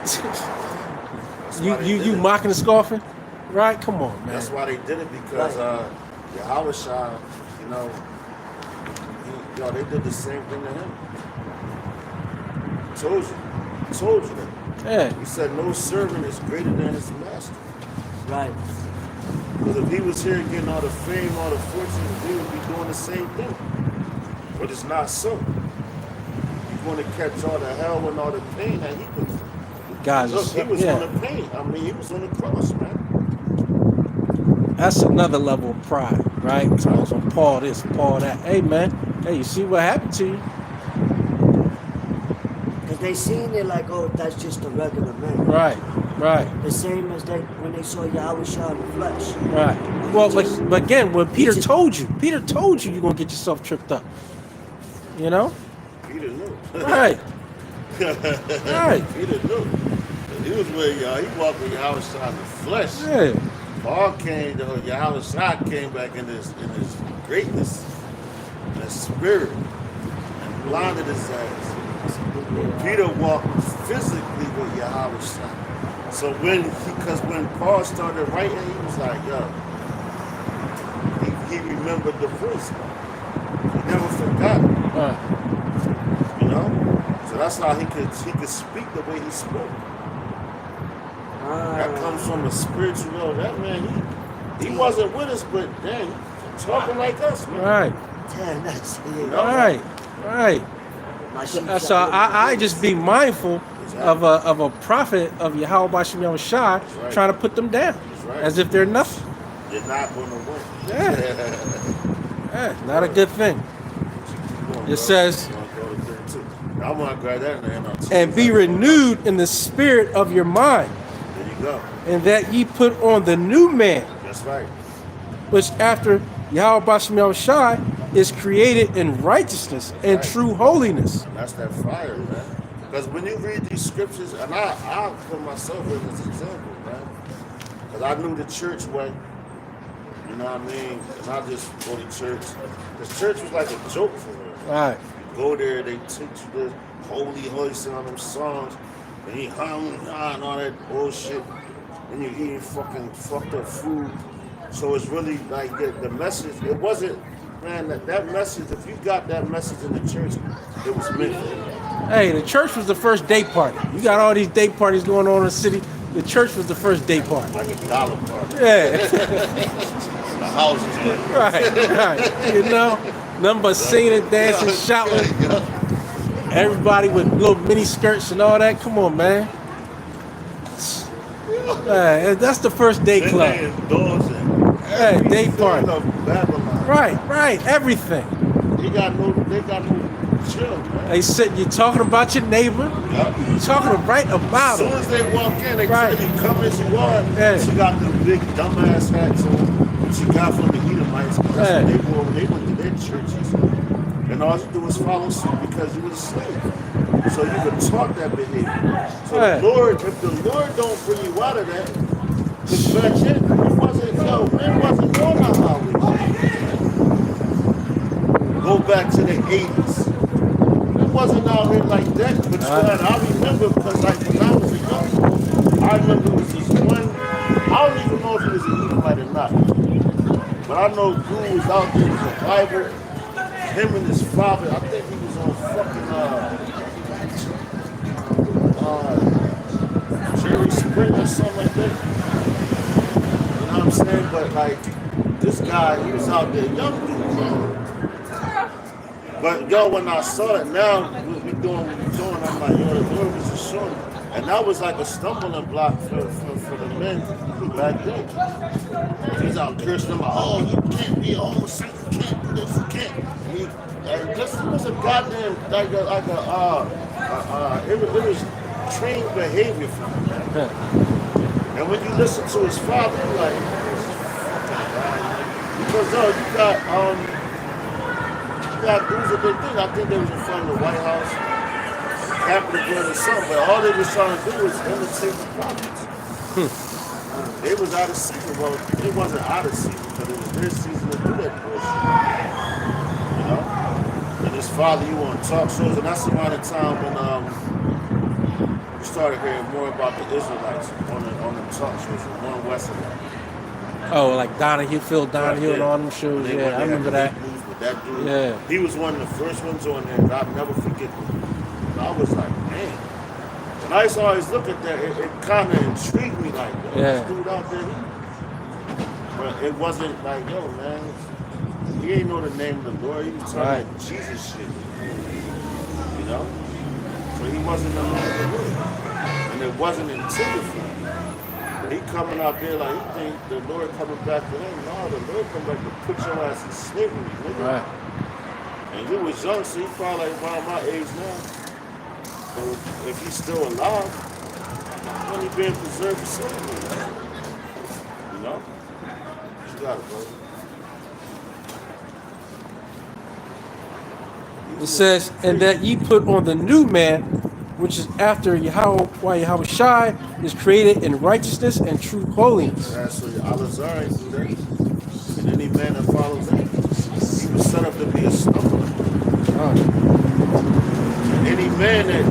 you mocking and scoffing, right? Come on, man. That's why they did it, because Yahushua, they did the same thing to him. Told you that. Yeah. He said no servant is greater than his master. Right. Because if he was here getting all the fame, all the fortune, we would be doing the same thing. But it's not so. He's going to catch all the hell and all the pain that he was. Guys, look, he was on the pain. I mean, he was on the cross, man. That's another level of pride, right? So on Paul this, Paul that. Hey, man. Hey, you see what happened to you? Because they seen it like, oh, that's just a regular man. Right. The same as when they saw Yahushua in the flesh. Right. Well, but again, when Peter told you you're going to get yourself tripped up. Peter knew. Right. Right. Peter knew. He was with y'all. He walked with Yahushua in the flesh. Yeah. Paul came, Yahushua came back in his greatness, in his spirit, and blinded his ass. Peter walked physically with Yahushua. So when Paul started writing, he was like, he remembered the voice. He never forgot it. So that's how he could speak the way he spoke. That comes from a spiritual level. That man, he wasn't with us, but dang, talking like us, man. Right. Damn, that's it. Right. So I just be mindful of a prophet of Yahweh Bashem Yahushua trying to put them down as if they're nothing. You're not going to win. Yeah, not a good thing. It says, I want to grab that and be renewed in the spirit of your mind. There you go. And that ye put on the new man. That's right. Which after Yahweh Bashem Yahushua is created in righteousness and true holiness. That's that fire, man. Because when you read these scriptures, and I'll put myself in as an example, man. Because I knew the church way. You know what I mean? And I just go to church. Because church was like a joke for me. Right. You go there, they teach you the holy hoisting on them songs, and you hum and all that bullshit, and you're eating fucking fucked up food. So it's really like the message, it wasn't, man, that message, if you got that message in the church, it was meant for you. Hey, the church was the first day party. You got all these day parties going on in the city. The church was the first day party. Like a dollar party. Yeah. The houses. Right. Nothing but singing and dancing, shouting. Everybody with little mini skirts and all that. Come on, man. That's the first day club. Hey, day party. Right. Everything. They got no chill, man. They said you're talking about your neighbor. Yep. You're talking right about it. As soon as they walk in, they tell you come as you are. Yeah. She got the big dumbass hats on. She got from the Edomites. That's what they wore when they went to their churches. And all you do is follow suit because you were a slave. So you could talk that behavior. So the Lord, if the Lord don't bring you out of that, because back then, men wasn't going to highway. Go back to the 80s. It wasn't out here like that, but I remember because like when I was a young boy, I remember it was this one, I don't even know if he was an Edomite or not, but I know dude was out there with the Bible, him and his father, I think he was on fucking Jerry Spring or something like that. You know what I'm saying? But like this guy, he was out there, young dude, bro. But yo, when I saw it now, we doing what we're doing, I'm like, yo, the Lord was just showing me. And that was like a stumbling block for the men back then. He's out cursing them, like, oh, you can't be a homosexual, you can't do this, you can't. And this was a goddamn, it was trained behavior from him. And when you listen to his father, you're like, because you got dudes that they did. I think they was in front of the White House, Capitol building or something, but all they was trying to do was imitate the prophets. They was out of season. Well, it wasn't out of season because it was their season to do that bullshit. You know? And his father, you on talk shows, and that's around the time when we started hearing more about the Israelites on the talk shows, the One Western. Oh, like Phil Donahue and all them shows. Yeah, I remember that. That dude, yeah. He was one of the first ones on there, and I'll never forget them. I was like, man. And I used to always look at that, it kind of intrigued me, like, yo, this dude out there. But it wasn't like, yo, man, he ain't know the name of the Lord. He was talking about Jesus shit. You know? So he wasn't the man of the Lord. And it wasn't intended for him. He coming out there like he think the Lord coming back to him. No, the Lord come back to put your ass in slavery, nigga. Right. And he was young, so he probably like around my age now. So if he's still alive, when he being preserved for slavery, you know? You got it, brother. It says, and that ye put on the new man, which is after Yahweh Shai is created in righteousness and true holiness. Yeah, so Al-Azhar ain't do that. And any man that follows him, he was set up to be a stumbler. And any man that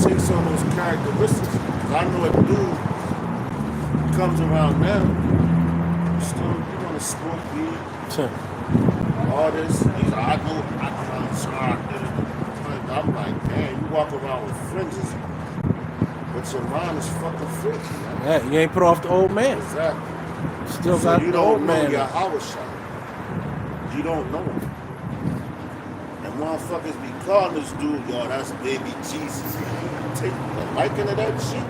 takes on those characteristics, because I know a dude comes around now, still, you want to smoke weed, all this, he's like, I know, I'm sorry, I'm like, man, you walk around with fringes, but your mind is fucking freaky, man. Yeah, you ain't put off the old man. Exactly. Still so got you the old don't know man. Yahweh Shai. You don't know him. And motherfuckers be calling this dude, yo, that's baby Jesus. Take the liking of that shit.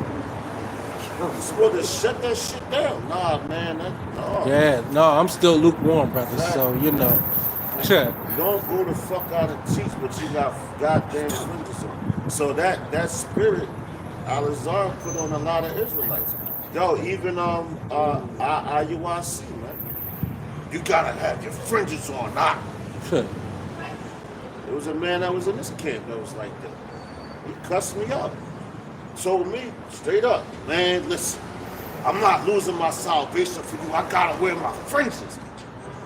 You're supposed to shut that shit down. Nah, man, no. Yeah, no, I'm still lukewarm, brother, exactly. So, you know. You don't go the fuck out and teach, but you got goddamn fringes on. So that spirit, Al-Azhar put on a lot of Israelites. Yo, even IUIC, man. You gotta have your fringes on, nah. There was a man that was in this camp that was like that. He cussed me out. Told me straight up, man, listen, I'm not losing my salvation for you. I gotta wear my fringes.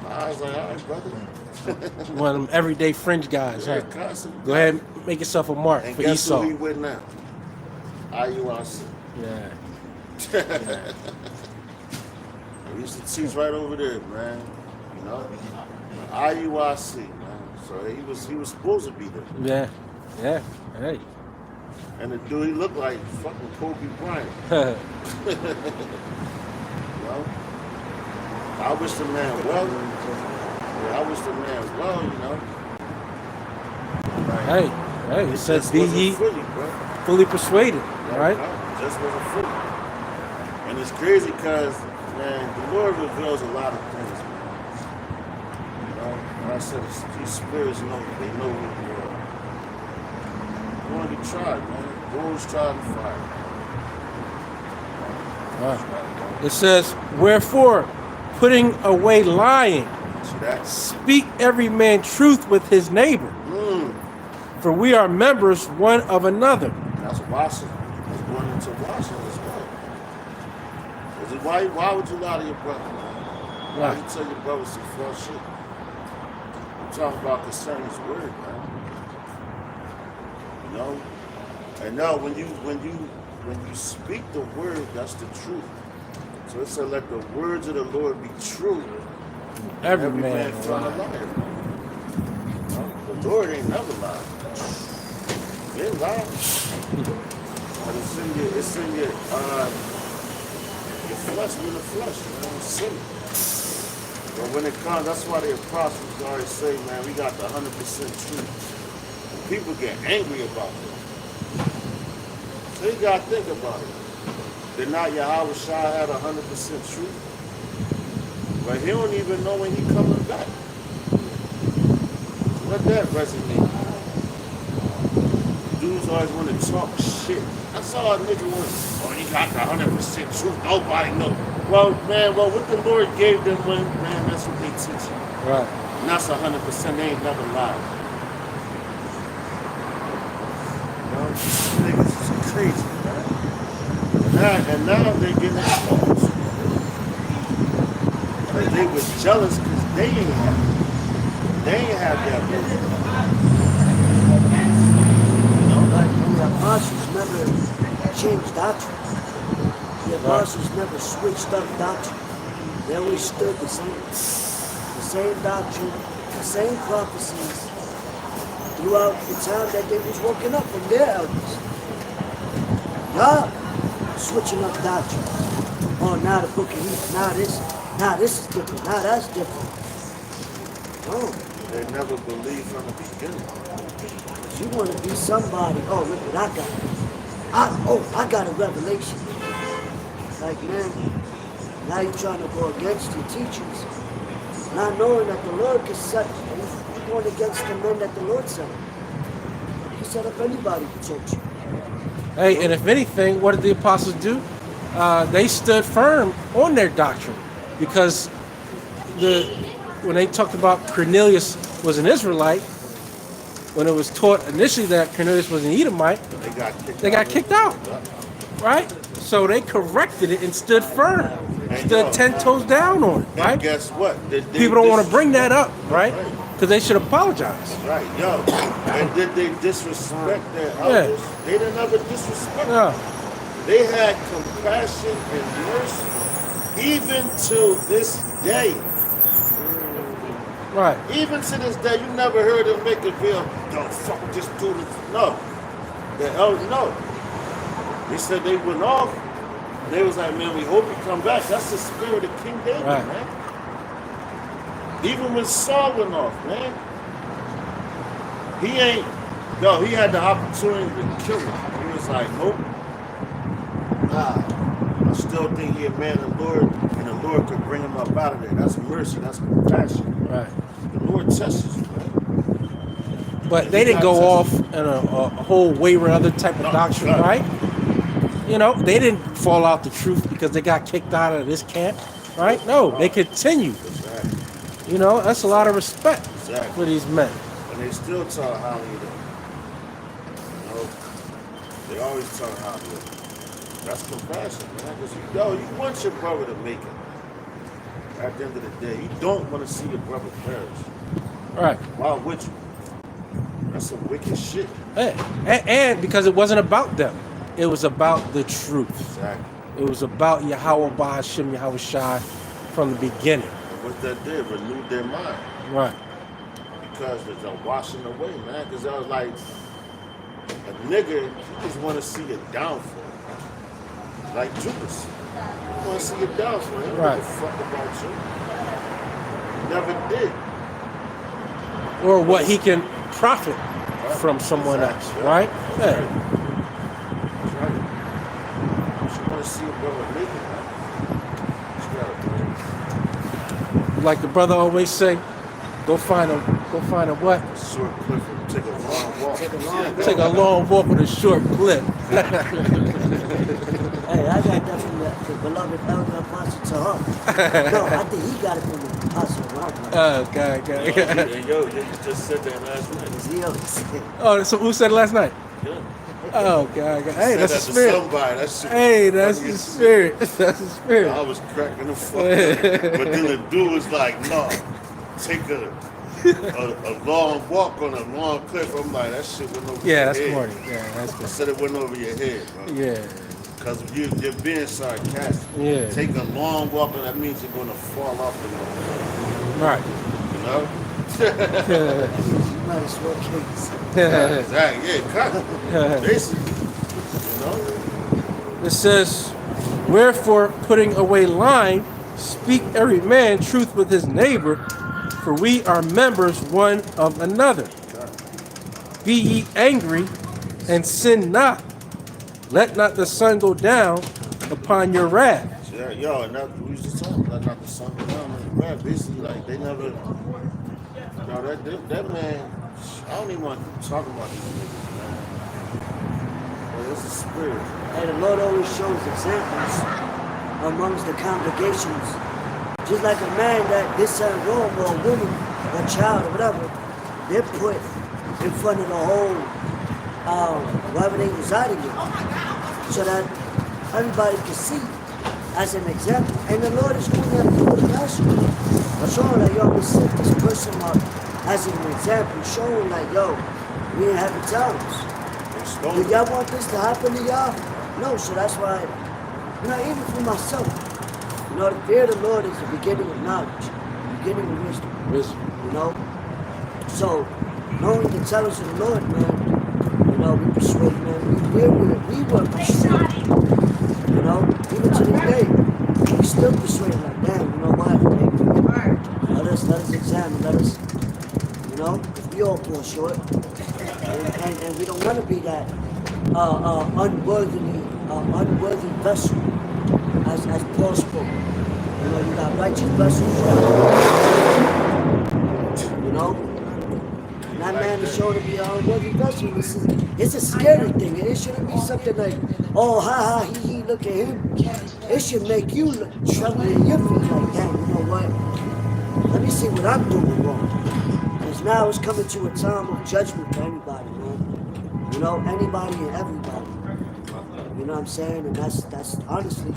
I was like, all right, brother. One of them everyday fringe guys. Yeah, huh? Go ahead and make yourself a mark and for guess Esau. who he with now? IUIC. Yeah. We used to teach right over there, man. You know? IUIC, man. So he was supposed to be there. Yeah. Hey. And the dude, he looked like fucking Kobe Bryant. You know? I wish the man well. Yeah, I wish the man well, you know. Like, hey, it says be ye fully persuaded, right? Just wasn't fully. And it's crazy because, man, the Lord reveals a lot of things, man. You know, like I said, these spirits know, they know who you are. You want to be tried, man. Gold's tried and fire. It says, wherefore, putting away lying, speak every man truth with his neighbor. For we are members one of another. That's washing. That's going into washing as well. Why would you lie to your brother? Why would you tell your brother some false shit? I'm talking about concerning His word, man. You know, and now when you speak the word, that's the truth. So it said, let the words of the Lord be true. Every man from a lied. liar. The Lord ain't never lied. He ain't lied. But it's in your flesh, you're in the flesh, man. It's sin. But when it comes, that's why the apostles always say, man, we got the 100% truth. And people get angry about it. So you gotta think about it. Did not Yahweh Shai have 100% truth? But he don't even know when he coming back. Let that resonate. Dudes always want to talk shit. That's all a nigga wants. Oh, you got the 100% truth. Nobody knows. Well, man, what the Lord gave them, man, that's what they teach you. Right. And that's 100%. They ain't never lied. You know, niggas is crazy, man. And now they getting exposed. But they was jealous because they ain't have it. They ain't have that movie. Like the apostles never changed doctrine. The apostles never switched up doctrine. They always stood the same. The same doctrine, the same prophecies throughout the time that they was woken up from their elders. Y'all switching up doctrine. Oh, now the book of Hebrews, now this is different, now that's different. No. They never believed from the beginning. You want to be somebody. Oh, look what I got. I got a revelation. Like, man, now you're trying to go against your teachers. Not knowing that the Lord can set, you're going against the men that the Lord set up. He set up anybody to teach you. Hey, and if anything, what did the apostles do? They stood firm on their doctrine, because when they talked about Cornelius was an Israelite, when it was taught initially that Cornelius was an Edomite, they got kicked out, right? So they corrected it and stood firm, stood 10 toes down on it, right? And guess what? People don't want to bring that up, right? Because they should apologize. Right, yo. And did they disrespect their elders? They didn't ever disrespect them. They had compassion and mercy even to this day. Right. Even to this day, you never heard them make a bill, yo, fuck this dude. No. The elders, no. They said they went off. And they was like, man, we hope you come back. That's the spirit of King David, right, man. Even when Saul went off, man. He had the opportunity to kill him. He was like, nope. I still think he a man of the Lord, and the Lord could bring him up out of there. That's mercy, that's compassion. Right. The Lord tests you, man. But they didn't go off in a whole wayward other type of doctrine, right? You know, they didn't fall out the truth because they got kicked out of this camp, right? No, they continued. Exactly. You know, that's a lot of respect Exactly. for these men. And they still taught how he did. You know, they always taught how he did. That's compassion, man. Because you want your brother to make it. At the end of the day, you don't want to see your brother perish. Right. Why would you? That's some wicked shit. And because it wasn't about them. It was about the truth. Exactly. It was about Yahweh Ba'ashem, Yahweh Shai from the beginning. And what that did, renewed their mind. Right. Because there's a washing away, man. Because I was like, a nigga, you just want to see your downfall. Like Judas. You want to see your downfall. He don't Right. give a fuck about you. Never did. Or what he can profit from someone else, right? Yeah. That's right. You want to see your brother make it, man. You Like the brother always say, go find a what? short cliff and take a long walk. Take a long walk with a short clip. Hey, I got that from the beloved elder Apostle Tahar. No, I think he got it from the Apostle Rahman. Okay. And yo, you just said that last night. He always said, Oh, so who said it last night? Yeah. Oh, God. Hey, Said that's the that to spirit. somebody. That shit Hey, was that's funny the as shit. spirit. That's the spirit. I was cracking the fuck up. But then the dude was like, no, take a a long walk on a long cliff. I'm like, that shit went over Yeah, your that's head. corny. Yeah, that's I good. said it went over your head, bro. Yeah, Because you're being sarcastic. Yeah. Take a long walk, and that means you're going to fall off the road. right. You know? You might as well kill Exactly. Yeah, cut. Basically. You know? It says, wherefore, putting away lying, speak every man truth with his neighbor, for we are members one of another. Be ye angry, and sin not. Let not the sun go down upon your wrath. Yeah, yo, and that we was just talking about not the sun down on the rap. Basically, like they never. No, that man. I don't even want to talk about these niggas, man. But it's a spirit. And the Lord always shows examples amongst the congregations. Just like a man that did something wrong, or a woman, or a child, or whatever, they're put in front of the whole, wherever they residing in, so that everybody can see as an example. And the Lord is going to do the passion. Showing like, yo, we set this person up as an example, showing like, yo, we ain't having times. Do y'all want this to happen to y'all? No, so that's why, even for myself, the fear of the Lord is the beginning of knowledge, the beginning of wisdom, So, knowing the tellers of the Lord, man, we persuade, man, we were persuaded, even to this day, we still persuade like, damn, you know what, let us examine, if we all fall short, and we don't want to be that unworthy vessel, as Paul spoke. You got righteous vessels, and that man is shown to be an unworthy vessel. It's a scary thing. It shouldn't be something like, oh, ha, he, look at him. It should make you tremble in your feet like, damn, you know what? Let me see what I'm doing wrong. Because now it's coming to a time of judgment for everybody, man. Anybody and everybody. You know what I'm saying? And that's honestly,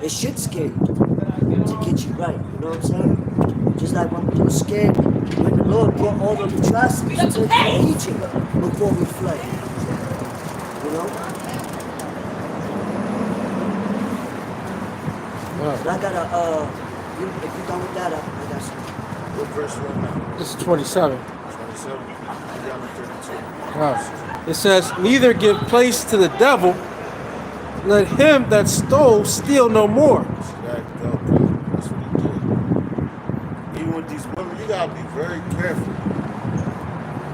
it should scare you to get you right. You know what I'm saying? Just like when we were scared when the Lord brought all the atrocities to Egypt before we fled. But I gotta, if you done with that, I got some. What verse right now? This is 27. 27. Down to 32. Wow. It says, neither give place to the devil, let him that stole steal no more. That's what he did. Even with these women, you gotta be very careful.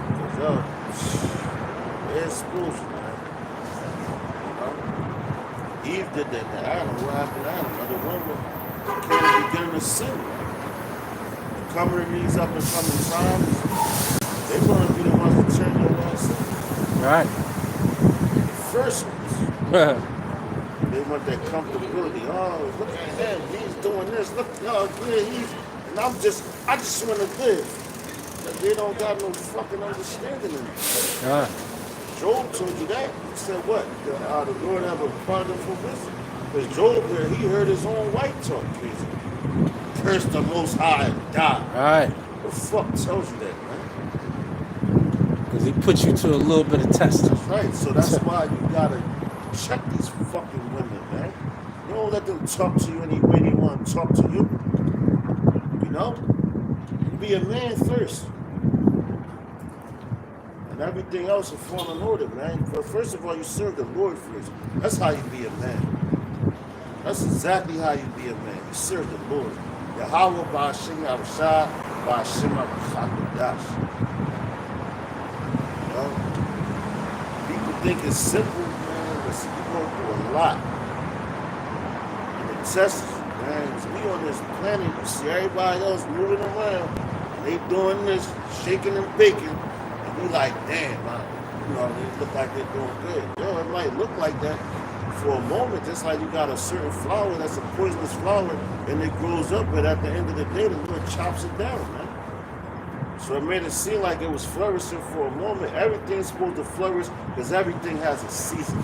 Because they're exposed, man. Eve did that to Adam. What happened to Adam? The woman came beginning to sin. The coming these up and coming times, they're gonna be the ones to turn your ass in. Right. The first ones. They want that comfortability. Oh, look at him. He's doing this. Look, and I just want to live. But they don't got no fucking understanding in it. Job told you that. He said what? The Lord have a pardon for wisdom. Because Job, where he heard his own wife talk crazy. Curse the Most High and die. Right. The fuck tells you that, man? Because he put you to a little bit of test. That's right. So that's why you gotta check these fucking women, man. You don't let them talk to you any way they want to talk to you. Be a man first. And everything else will fall in order, man. But first of all, you serve the Lord first. That's how you be a man. That's exactly how you be a man. You serve the Lord. Yahweh Ba'ashim Yahushua Ba'ashim Yahushua. People think it's simple, man, but you go through a lot. And the test is, man, is we on this planet, you see everybody else moving around, and they doing this, shaking and baking, and we like, damn, they look like they're doing good. Yo, it might look like that for a moment, just like you got a certain flower that's a poisonous flower, and it grows up, but at the end of the day, the Lord chops it down, man. So it made it seem like it was flourishing for a moment. Everything's supposed to flourish because everything has a season.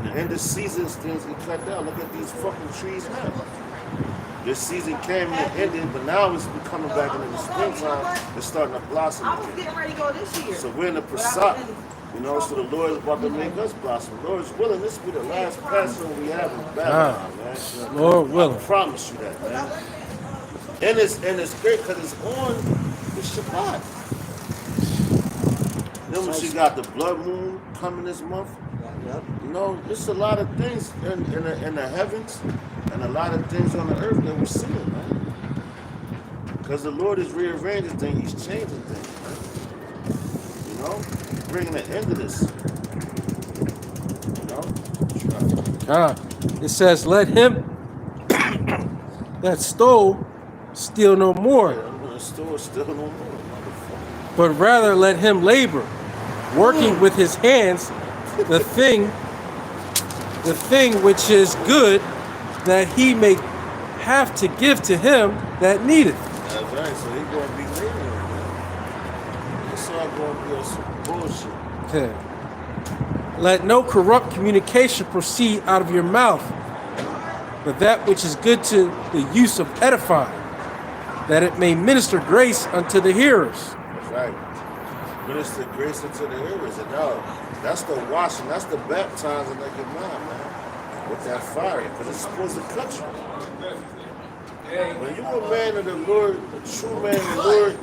And in the seasons, things get cut down. Look at these fucking trees now. This season came and it ended, but now it's coming back into the springtime. It's starting to blossom I was again. getting ready to go this year. So we're in the But I Pesach. was in- You know, so the Lord is about to make us blossom. Lord is willing, this will be the last Passover we have in Babylon, man. Lord I willing. promise you that, man. And it's great because it's on the Shabbat. Then when she got the blood moon coming this month, Yep. you know, there's a lot of things in the heavens and a lot of things on the earth that we're seeing, man. Because the Lord is rearranging things, He's changing things, man. You know, bringing an end to this. You know? It says, let him that stole steal no Yeah, more, I'm gonna store still no more, motherfucker. but rather let him labor, working with his hands the thing which is good, that he may have to give to him that needeth. That's right, so he's gonna be leaning on that. It's all gonna be on some bullshit. Okay. Let no corrupt communication proceed out of your mouth, but that which is good to the use of edifying, that it may minister grace unto the hearers. That's right. Minister grace into the hearers. And now, that's the washing, that's the baptizing of your mind, man. With that fire, because it's supposed to cut you. When you a man of the Lord, a true man of the Lord,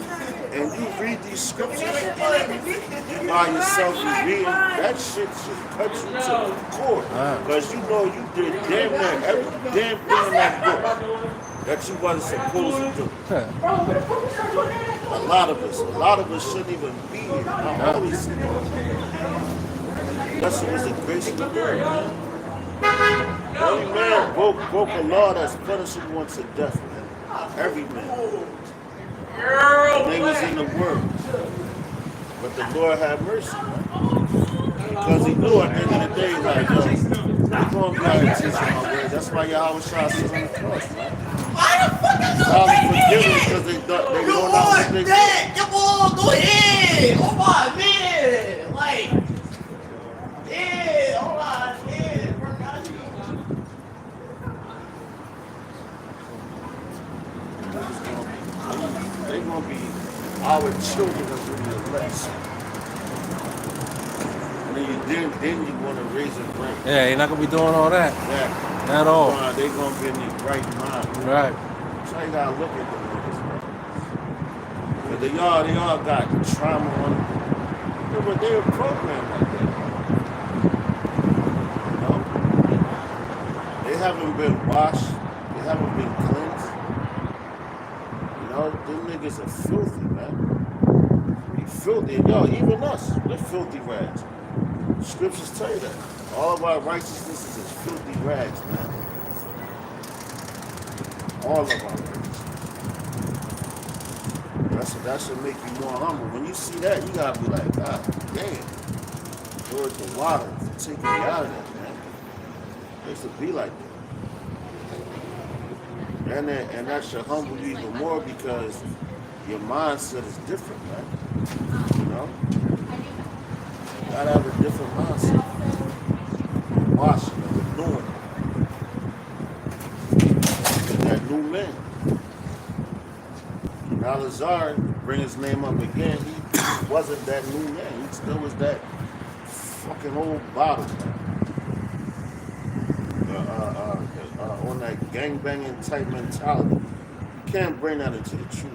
and you read these scriptures, you by yourself, you reading, that shit should cut you to the core. Because you know you did damn near every damn thing in that book that you wasn't supposed to do. A lot of us shouldn't even be here. I always say that. That's what was the grace of the Lord, man. Every man broke a law that's punishable unto death, man. Every man. And they was in the world. But the Lord had mercy, man. Because he knew at the end of the day, like, yo, you're going to be out here teaching my word. That's why Yahweh Shah sit on the cross, man. Father, forgive them because they don't know what they do. Come on, go ahead. Come on, man. Like, yeah, hold on, man. Work out you. They're going to be our children as we elect. And then you want to raise a rank. Yeah, you're not gonna be doing all that Yeah. at all. They're going to be in the right mind. Right. So you got to look at them niggas, man. But they all got trauma on them. Yeah, but they were programmed like that. You know? They haven't been washed. They haven't been cleansed. You know, them niggas are filthy, man. Be filthy. Yo, even us, we're filthy rags. Scriptures tell you that. All of our righteousness is as filthy rags, man. All of our righteousness. That should make you more humble. When you see that, you gotta be like, God damn. Lord, the water for taking me out of that, man. It used to be like that. And that should humble you even more because your mindset is different, man. You know? You gotta have a different mindset. Washing and renewing. And that new man. Now Lazar, bring his name up again, he wasn't that new man. He still was that fucking old bottle. On that gangbanging type mentality. You can't bring that into the truth.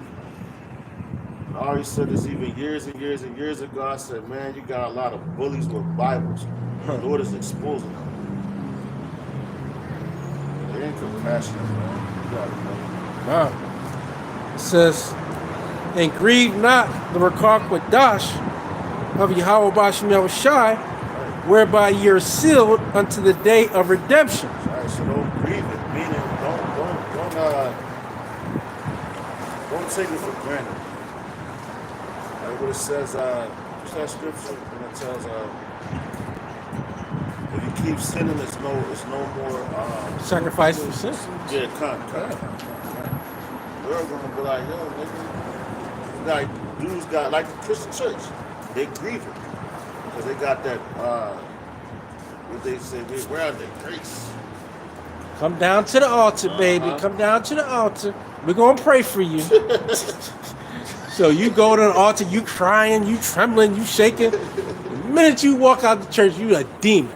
I already said this even years and years and years ago. I said, man, you got a lot of bullies with Bibles. The Lord is exposing them. They ain't compassionate, man. You gotta know. It says, and grieve not the Rakak with Dash of Yahweh Bashim Yahushai, whereby ye are sealed unto the day of redemption. Right, so don't grieve it. Meaning, don't take it for granted. Like what it says, what's that scripture when it tells, if you keep sinning, it's no more. Sacrifice for sin. Yeah, cut. We're gonna be like, yo, nigga, like dudes got like the Christian church, they grieve it because they got that. What they say, we're out there grace. Come down to the altar, baby. Come down to the altar. We're gonna pray for you. So you go to the altar, you crying, you trembling, you shaking. The minute you walk out the church, you a demon.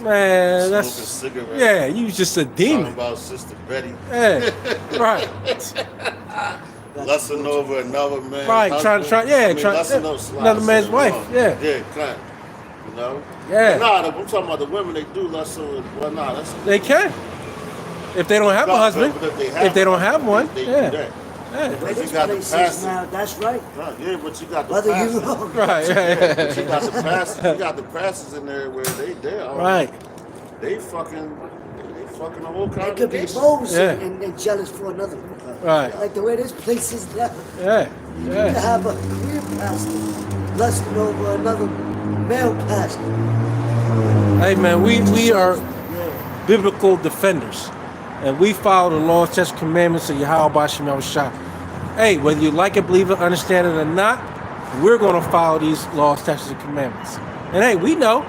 Man, that's Smoking cigarettes. yeah, you just a Talking demon. about Sister Betty. Yeah, right, Lusting over another man. right. Trying, lusting over another man's wife. Yeah, Yeah, kind. You know? Yeah. Nah, I'm talking about the women, they do lust over. Well, nah, that's. they can. If they don't have a husband, But if they don't have one, they yeah, do that. yeah. The way But you this got the place is pastor. now, that's right. Right, yeah, but you got the Whether pastors. you know. Right, But you yeah. got the pastors. You got the pastors in there where they are. Right. They fucking the whole They could be congregation. bows Yeah. and jealous for another. Right. Like the way this place is now. Yeah, You yeah. have a queer pastor lusting over another male pastor. Hey man, we are Yeah. biblical defenders, and we follow the laws, statutes, commandments of Yahweh Bashim Yahushua. Hey, whether you like it, believe it, understand it or not, we're going to follow these laws, statutes, and commandments. And hey, we know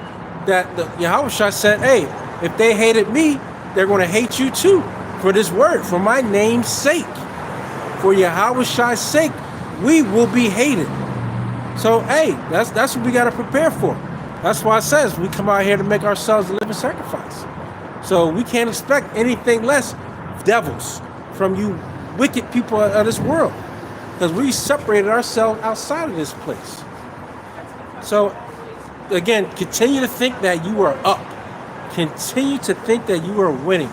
that the Yahushua said, hey, if they hated me, they're going to hate you too for this word, for my name's sake. For Yahushua's sake, we will be hated. So hey, that's what we got to prepare for. That's why it says we come out here to make ourselves a living sacrifice. So we can't expect anything less, devils, from you wicked people of this world, because we separated ourselves outside of this place. So again, continue to think that you are up. Continue to think that you are winning.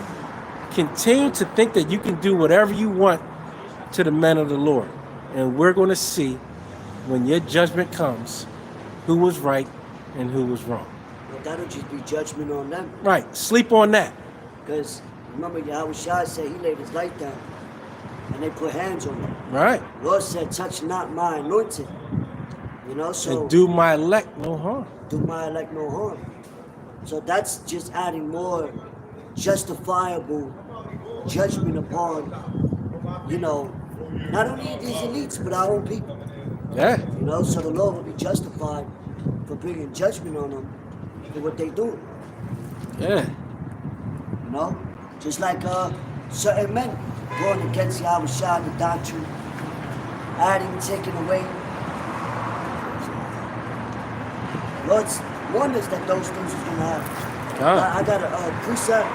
Continue to think that you can do whatever you want to the men of the Lord. And we're going to see when your judgment comes who was right and who was wrong. But that'll just be judgment on them. Right. Sleep on that. Because remember, Yahushua said he laid his life down and they put hands on him. Right. Lord said, touch not my anointed. You know, so And do my elect no harm. do my elect no harm. So that's just adding more justifiable judgment upon, you know, not only these elites, but our own people. Yeah. You know, so the Lord will be justified for bringing judgment on them for what they do. Yeah. You know, just like certain men going against Yahushua, the doctrine, adding, taking away. Lord's warned us that those things is going to happen. Ah. I got a precept,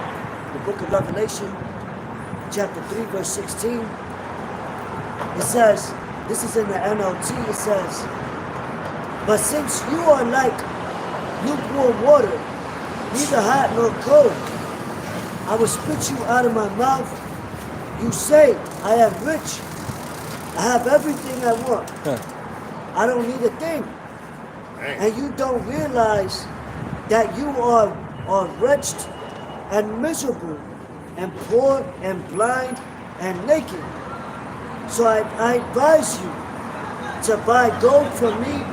the book of Revelation, chapter 3, verse 16. It says, this is in the NLT, it says, but since you are like lukewarm water, neither hot nor cold, I will spit you out of my mouth. You say, I am rich. I have everything I want. Huh. I don't need a thing. Dang. And you don't realize that you are wretched and miserable and poor and blind and naked. So I advise you to buy gold from me,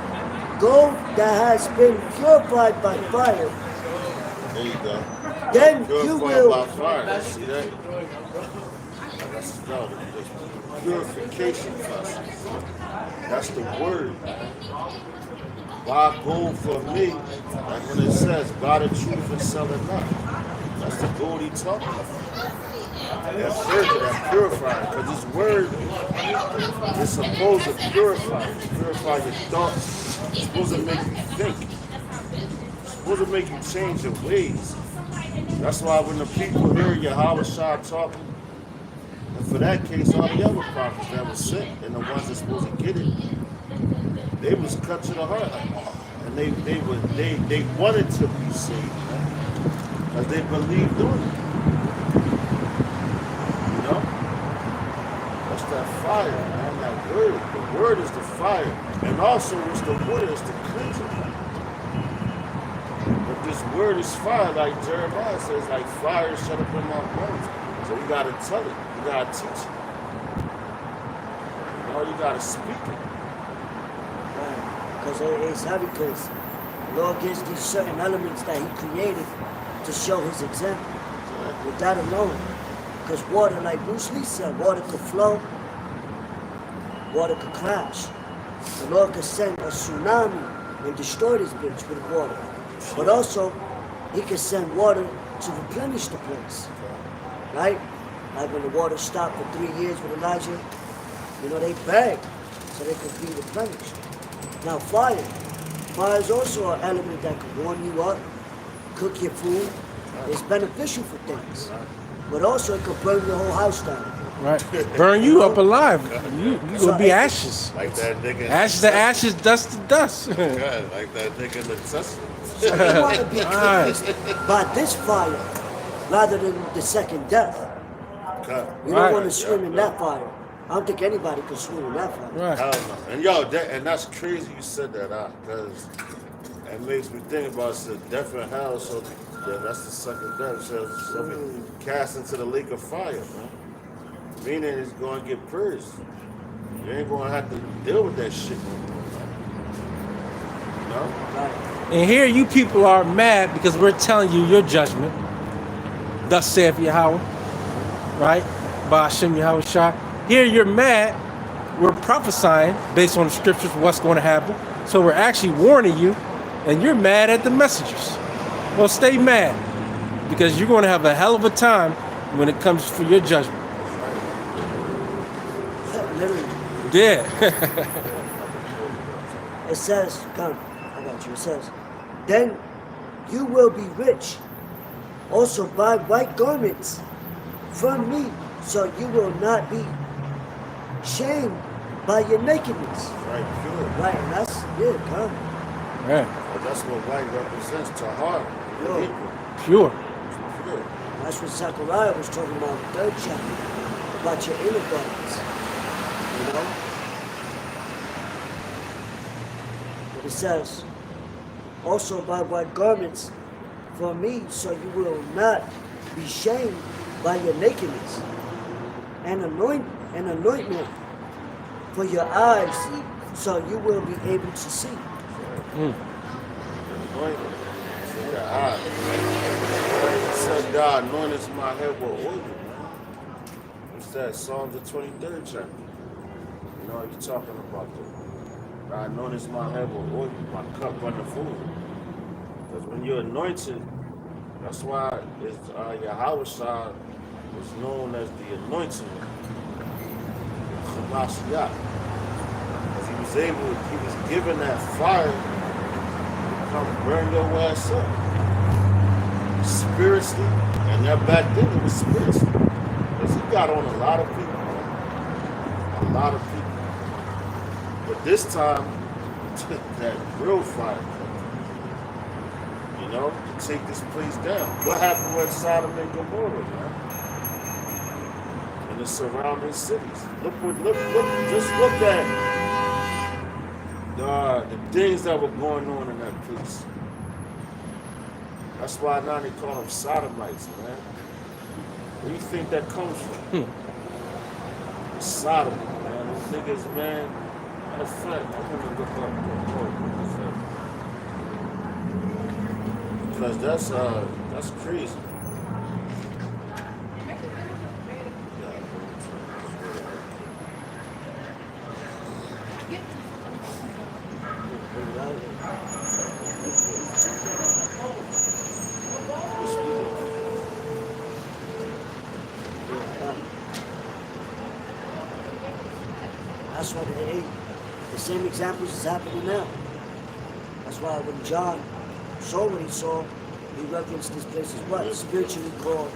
gold that has been purified by fire. There you go. Then Purified you will. by fire. See that? That's the purification process. That's the word. Buy gold for me, like when it says, buy the truth and sell it not. That's the gold he talking about. That virgin, that purifier, because this word is supposed to purify your thoughts. It's supposed to make you think. It's supposed to make you change your ways. That's why when the people hear Yahushua talking, and for that case, all the other prophets that were sick and the ones that's supposed to get it, they was cut to the heart, and they wanted to be saved, man, because they believed in it. You know, that's that fire, man. That word, the word is the fire, and also it's the water, it's the cleansing. But this word is fire, like Jeremiah says, like fire shut up in my bones. So you gotta tell it, you gotta teach it. You know, you gotta speak it. Because it's heavy, because the Lord gives these certain elements that he created to show his example. With that alone. Because water, like Bruce Lee said, water could flow, water could crash. The Lord could send a tsunami and destroy this bitch with water. But also, he could send water to replenish the place, right? Like when the water stopped for 3 years with Elijah, you know, they begged so they could be replenished. Now fire. Fire is also an element that can warm you up, cook your food. It's beneficial for things. But also it could burn your whole house down. Right. Burn you up alive. You gonna be ashes. Like that nigga. Ashes to ashes, dust to dust. God, like that nigga in the Testament. So you want to be cleansed by this fire rather than the second death. God. You Right. don't want to swim in that fire. I don't think anybody can swim in that fire. Right. Hell no. And yo, that's crazy you said that out, because it makes me think about the death and hell. So that's the second death. So cast into the lake of fire, man. Meaning it's going to get purged. You ain't going to have to deal with that shit no more, man. You know? Right. And here you people are mad because we're telling you your judgment. Thus saith Yahweh. Right? By Hashem Yahweh Shah. Here you're mad. We're prophesying based on the scriptures what's going to happen. So we're actually warning you, and you're mad at the messengers. Well, stay mad, because you're going to have a hell of a time when it comes for your judgment. Literally. Yeah. It says, come, I got you. It says, then you will be rich. Also buy white garments from me, so you will not be shamed by your nakedness. Right, pure. Right, and that's it, come. Yeah. But that's what white represents to heart. Yo. Pure. Pure. That's what Zechariah was talking about in the 3rd chapter, about your inner garments. You know? But it says, also buy white garments for me, so you will not be shamed by your nakedness. And an ointment for your eyes, so you will be able to see. Anointing for your eyes. It said God anointeth my head with oil, man. What's that? Psalms the 23rd chapter. You know what you're talking about there. God anointeth my head with oil, my cup runneth over. Because when you're anointed, that's why it's Yahweh Shah is known as the anointed one. Hamashiach. Because he was given that fire to come burn your ass up. Spiritually, and that back then it was spiritually. Because he got on a lot of people. A lot of people. But this time, that real fire. You know, to take this place down. What happened with Sodom and Gomorrah, man? And the surrounding cities. Just look at the things that were going on in that place. That's why now they call them Sodomites, man. Where do you think that comes from? Sodom, man. Those niggas, man. Matter of fact, I'm gonna look up because that's crazy. That's what it ain't. The same examples is happening now. That's why when John saw what he saw, he referenced this place as what? Spiritually called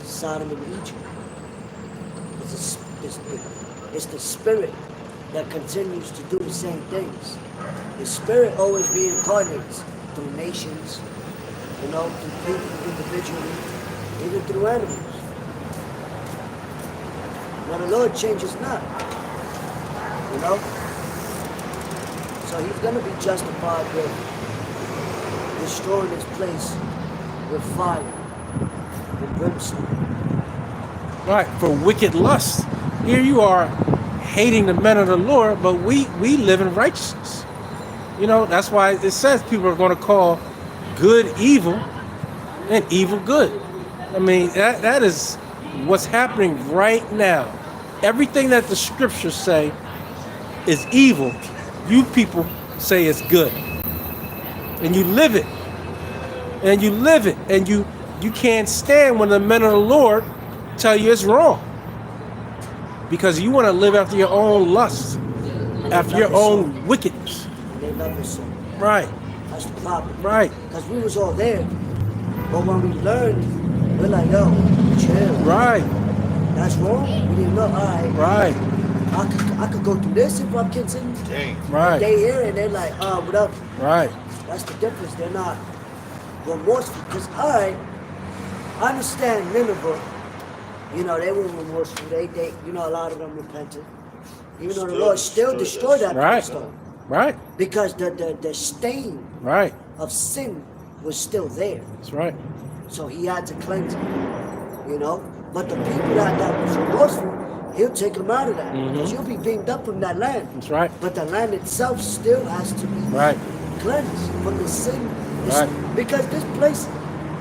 Sodom and Egypt. It's the spirit that continues to do the same things. The spirit always reincarnates through nations, you know, through people individually, even through animals. Now the Lord changes not, you know? So he's going to be justified with destroying his place with fire and brimstone. Right, for wicked lust. Here you are hating the men of the Lord, but we live in righteousness. You know, that's why it says people are going to call good evil and evil good. I mean, that is what's happening right now. Everything that the scriptures say is evil, you people say it's good. And you live it. And you live it. And you you can't stand when the men of the Lord tell you it's wrong. Because you want to live after your own lusts, after your own wickedness. They love it so. Right, That's the problem. right, Because we was all there. But when we learned, we're like, yo, chill. right, That's wrong. We didn't know. All right. right, I could go through this if I continue. Dang. right, They hear it and they're like, what up? right, That's the difference. They're not remorseful. Because I understand Nineveh. You know, they were remorseful. They you know, a lot of them repented. Even though the Lord still destroyed that right, stone. right, Because the stain right. of sin was still there. That's right. So he had to cleanse it. You know? But the people that was remorseful, he'll take them out of that. Because you'll be beamed up from that land. That's right. But the land itself still has to be Right. cleansed from the sin. Right. Because this place,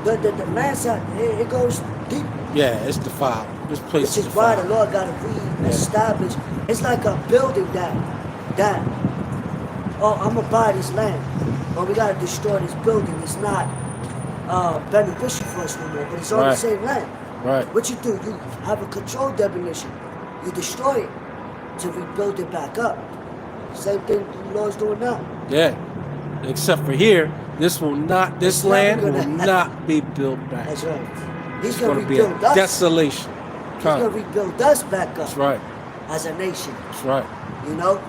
the landside, it goes deep. Yeah, it's defiled. This place Which is is why the defiled. Lord got to re-establish. It's like a building that, oh, I'm going to buy this land. But we got to destroy this building. It's not beneficial for us no more. But it's on the Right. same land. Right. What you do, you have a controlled demolition. You destroy it to rebuild it back up. Same thing the Lord's doing now. Yeah. Except for here, this It's land never will gonna not be built back. That's right. He's It's going going to to be a rebuild us. desolation. He's going to Come. rebuild us back up That's right. as a nation, That's right. you know,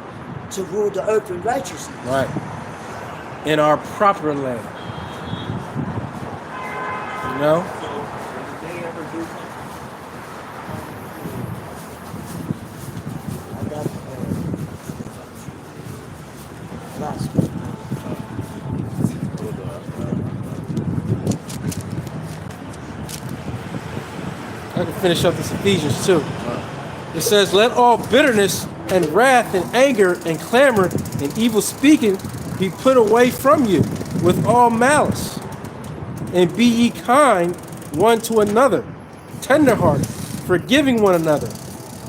to rule the earth in righteousness. Right. In our proper land. You know? I got last I can finish up this Ephesians 2. It says, let all bitterness and wrath and anger and clamor and evil speaking be put away from you with all malice. And be ye kind one to another, tenderhearted, forgiving one another,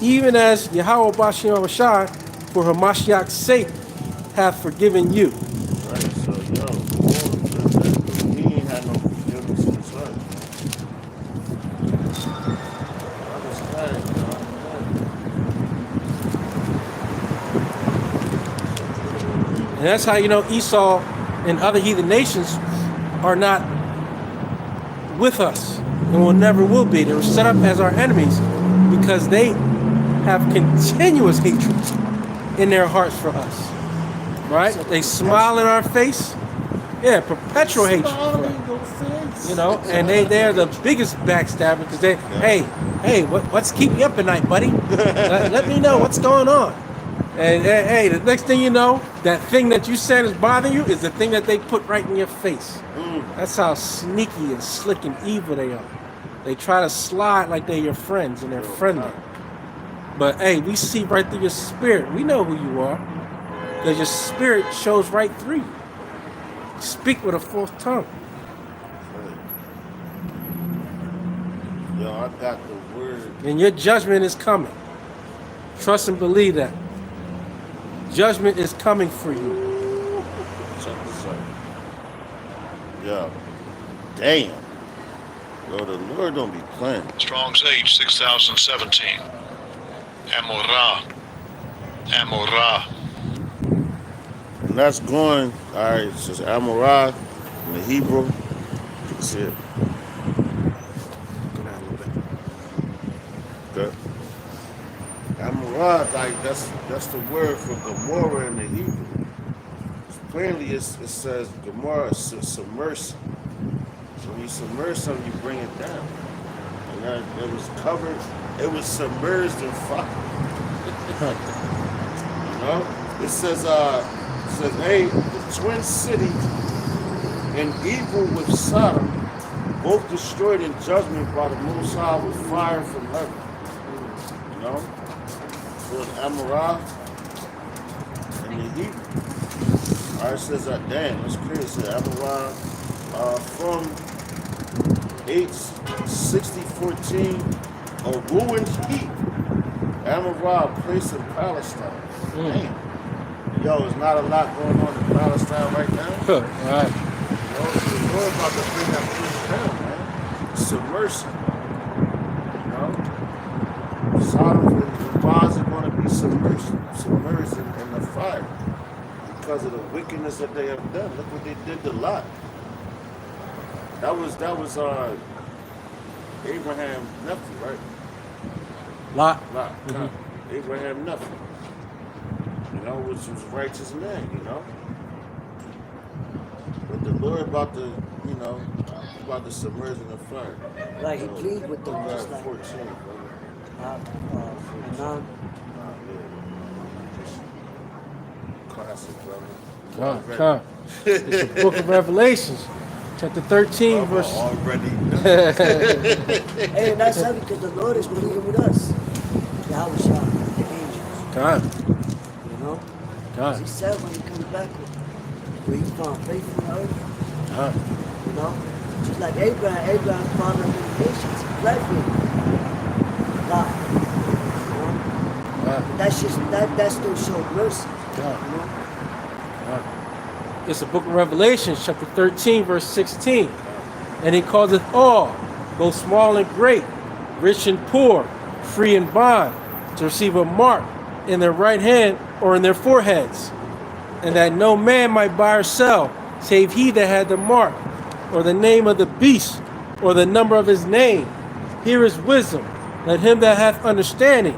even as Yahweh Bashem Shai, for Hamashiach's sake, hath forgiven you. Right, so yo, he ain't had no forgiveness in his life. Understand, And that's how you know Esau and other heathen nations are not with us and will never will be. They were set up as our enemies because they have continuous hatred in their hearts for us. Right? They smile in our face. Yeah, perpetual hatred for us. You know, and they're the biggest backstabbers because they, hey, what's keeping you up at night, buddy? Let me know what's going on. And hey, the next thing you know, that thing that you said is bothering you is the thing that they put right in your face. That's how sneaky and slick and evil they are. They try to slide like they're your friends and they're friendly. But hey, we see right through your spirit. We know who you are. Because your spirit shows right through you. Speak with a fourth tongue. yo, I got the word. And your judgment is coming. Trust and believe that. Judgment is coming for you. Check this out. Yo, damn. Yo, the Lord don't be playing. Strong's H 6017. Amorah. Amorah. And that's going, all right, it says Amorah in the Hebrew. That's it. Go down a little bit. Okay. Amorah, like that's the word for Gomorrah in the Hebrew. Plainly, it says Gomorrah is submerged. So when you submerge something, you bring it down. And that it was covered, it was submerged in fire. You know? It says, hey, the twin cities and evil with Sodom, both destroyed in judgment by the Most High with fire from heaven. You know? So it's Amorah and the Hebrew. All right, it says, damn, that's crazy. It says Amorah from 86014, a ruined heap. Amorah, a place in Palestine. Damn. Yo, there's not a lot going on in Palestine right now. Right. You know, the Lord about to bring that place down, man. submersion. You know? Sodom and Gomorrah are going to be submerged in the fire because of the wickedness that they have done. Look what they did to Lot. That was Abraham's nephew, right? Lot. Abraham nephew. You know, which was a righteous man, you know. But the Lord about to submerge in the fire. Like he plead with them, just like 14, brother. None. Classic, brother. Come. It's the book of Revelations, chapter 13, verse. Already. Hey, and that's heavy because the Lord is believing with us. Yahweh Shah, the angels. God. You know? God. He said when he comes back, where he found faith in the earth. God. You know? Just like Abraham found up in the nations, he fled with God. You know? God. That still showed mercy. God. You know? It's the book of Revelation, chapter 13, verse 16. And he causeth all, both small and great, rich and poor, free and bond, to receive a mark in their right hand or in their foreheads, and that no man might buy or sell, save he that had the mark, or the name of the beast, or the number of his name. Here is wisdom. Let him that hath understanding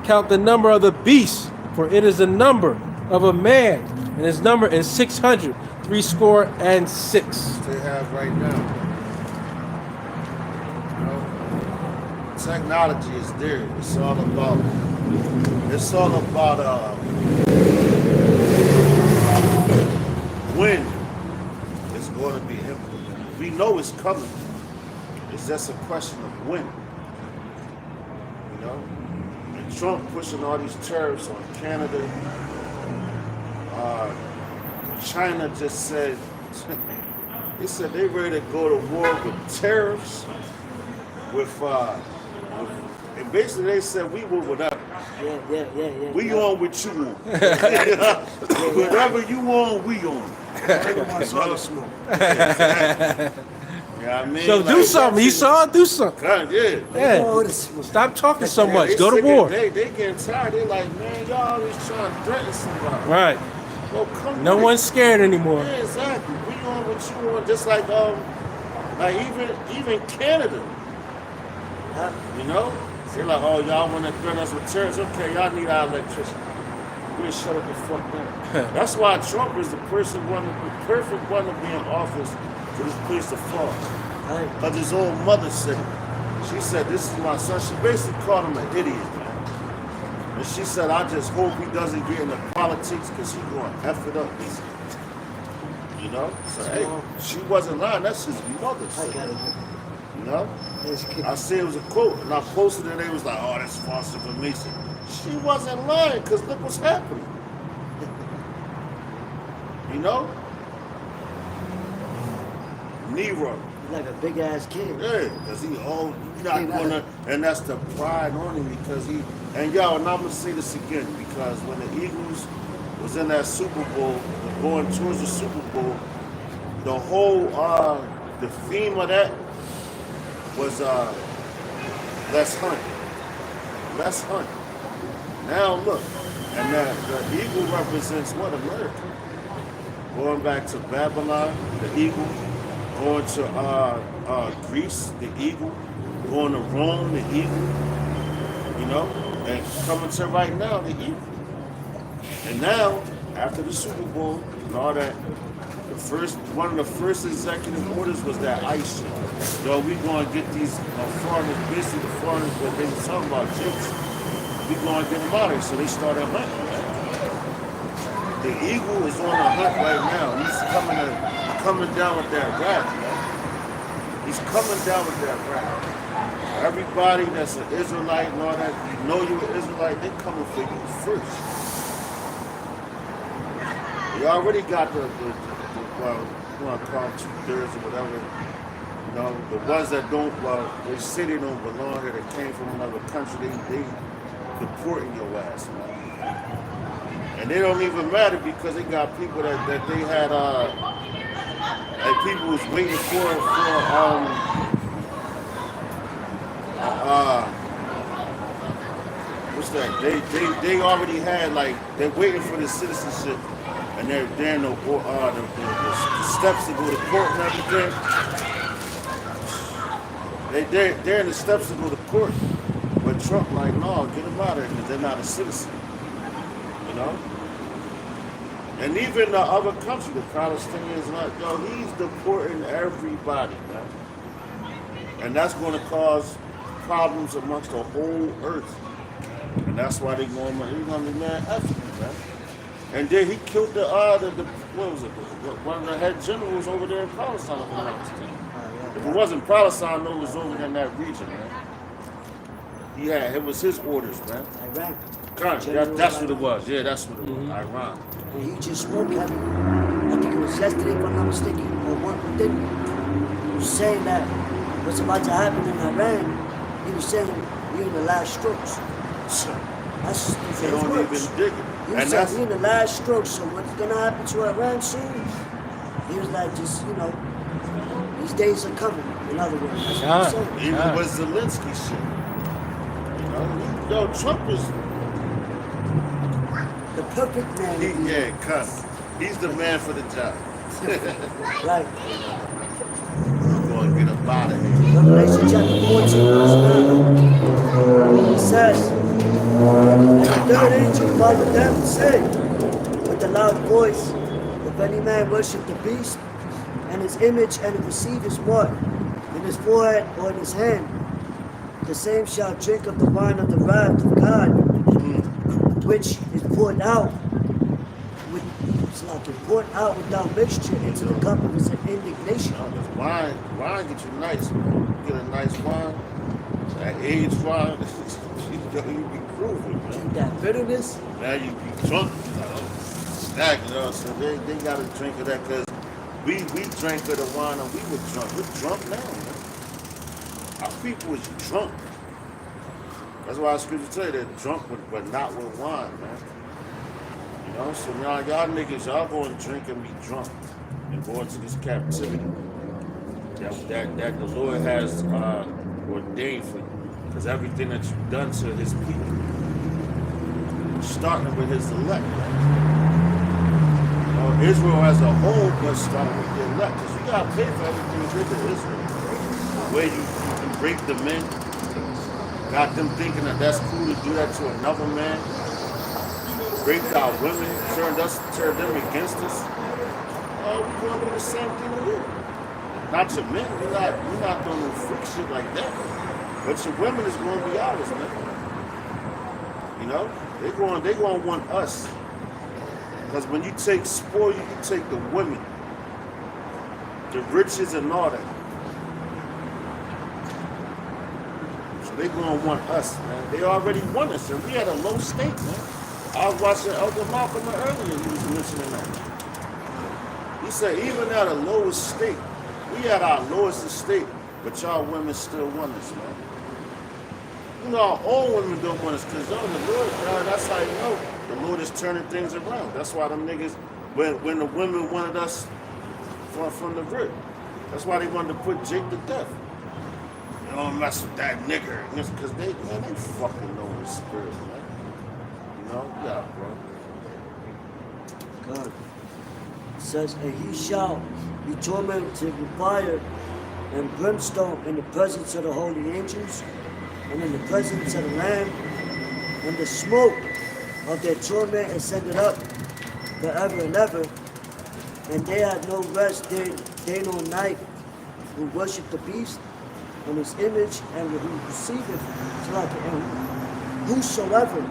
count the number of the beast, for it is the number of a man, and his number is 666. They have right now. You know, technology is there. It's all about when it's going to be implemented. We know it's coming. It's just a question of when. You know, and Trump pushing all these tariffs on Canada. China just said, they said they ready to go to war with tariffs, and basically they said we will whatever. Yeah. We on what you want. Whatever you want, we on. Yeah, I mean, So do something. He saw it, do something. Yeah. Yeah. Stop talking so Yeah, much. they Go to sick of- war. They getting tired. They like, man, y'all always trying to threaten somebody. Right. Well, come No with it. one's scared anymore. Yeah, exactly. We on what you want. Just like even Canada. You know? They're like, oh, y'all want to threaten us with tariffs? Okay, y'all need our electricity. We'll shut up the fuck down. That's why Trump is the perfect one to be in office for this place to fall. Because his own mother said it. She said, this is my son. She basically called him an idiot, man. And she said, I just hope he doesn't get into politics because he's going to F it up. You know? So, hey, she wasn't lying. That's his mother said it. You know? I said it was a quote, and I posted it, and they was like, oh, that's false information. She wasn't lying, because look what's happening. You know? Nero. Like a big ass kid. Yeah, because he not gonna, and that's the pride on him because he, and y'all, and I'm gonna say this again, because when the Eagles was in that Super Bowl, going towards the Super Bowl, the whole, the theme of that was, let's hunt. Let's hunt. Now look, and the eagle represents what? America. Going back to Babylon, the eagle. Going to Greece, the eagle. Going to Rome, the eagle. You know? And coming to right now, the eagle. And now, after the Super Bowl and all that, one of the first executive orders was that ICE. Yo, we going to get these foreigners, basically the foreigners that they were talking about, Jakes. We going to get them out of here. So they started hunting, man. The eagle is on a hunt right now. He's coming down with that rat, man. He's coming down with that rat. Everybody that's an Israelite and all that, you know you're an Israelite, they're coming for you first. You already got the well, you want to call them 2/3 or whatever. You know, the ones that don't, they say they don't belong here, that came from another country, they deporting your ass, man. And they don't even matter because they got people that they had, like people was waiting for what's that? They already had like they're waiting for the citizenship, and they're in the steps to go to court and everything. They're in the steps to go to court, but Trump like, no, get them out of here because they're not a citizen. You know. And even the other country, the Palestinians, like, yo, he's deporting everybody, man. And that's going to cause problems amongst the whole earth. And that's why they're going to be mad at you, man. And then he killed the what was it? One of the head generals over there in Palestine. If it wasn't Palestine, it was over in that region, man. It was his orders, man. Iraq. That's what it was. Yeah, that's what it was. Iran. And he just spoke at me. I think it was yesterday, if I'm not mistaken, or one day. He was saying that what's about to happen in Iran. He was saying we're in the last strokes. So that's they don't even dig it. He was saying we're in the last strokes. So what's gonna happen to Iran soon? He was like, just these days are coming. In other words, that's what he said. Even with Zelensky shit. Trump is the perfect man. He's the man for the job. Right. I'm going to get up out of here. Revelation chapter 14, verse 9. It says, and the third angel followed them and said, with a loud voice, if any man worship the beast, and his image, and receive his mark in his forehead or in his hand, the same shall drink of the wine of the wrath of God, which is poured out without mixture into the cup of his indignation. Wine get you nice, man. You get a nice wine, that aged wine, you be grooving, man. Keep that bitterness. Now you be drunk, so they gotta drink of that because we drank of the wine and we were drunk. We're drunk now, man. Our people is drunk. That's why scripture tell you they're drunk, but not with wine, man. So now y'all niggas, y'all go and drink and be drunk and go into this captivity that the Lord has ordained for you. Because everything that you've done to his people, starting with his elect, right? Israel as a whole, but starting with the elect. Because you got to pay for everything you did to Israel. The way you rape the men, got them thinking that that's cool to do that to another man. Raped our women, turned them against us. We're going to do the same thing to you. Not your men, we're not doing no freak shit like that. But your women is going to be ours, man. They're going to want us. Because when you take spoil, you take the women, the riches and all that. So they're going to want us, man. They already want us, and we at a low state, man. I was watching Elder Malcolm earlier, he was mentioning that. He said, even at a lowest state, we at our lowest estate, but y'all women still want us, man. Our own women don't want us, because the Lord, that's how you know the Lord is turning things around. That's why them niggas, when the women wanted us from the rip, that's why they wanted to put Jake to death. You don't mess with that nigger, because they fucking know his spirit, man. Yeah, bro. God. It says, and he shall be tormented with fire and brimstone in the presence of the holy angels and in the presence of the Lamb, and the smoke of their torment ascended up forever and ever, and they had no rest day nor night who worship the beast and his image and who receiveth and whosoever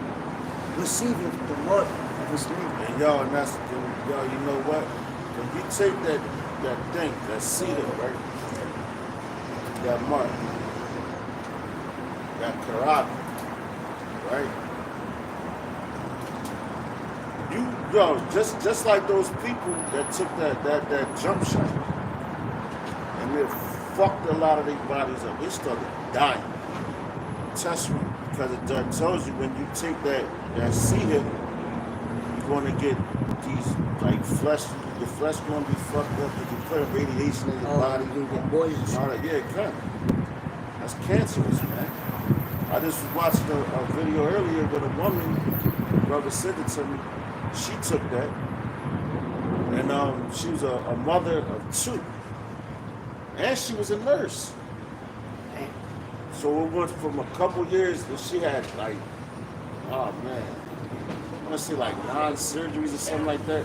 receiveth the mark of his name. And that's you know what? When you take that thing, that seal, right? That mark, that karate, right? Just like those people that took that jump shot and they fucked a lot of their bodies up. They started dying. Trust me, because it tells you when you take that seed, you're going to get these like flesh. Your flesh going to be fucked up. You can put radiation in your body. You get boils. All that, yeah, it can. That's cancerous, man. I just was watching a video earlier with a woman, brother sent it to me. She took that. And she was a mother of 2. And she was a nurse. So it went from a couple years that she had like, oh man, I want to say like 9 surgeries or something like that,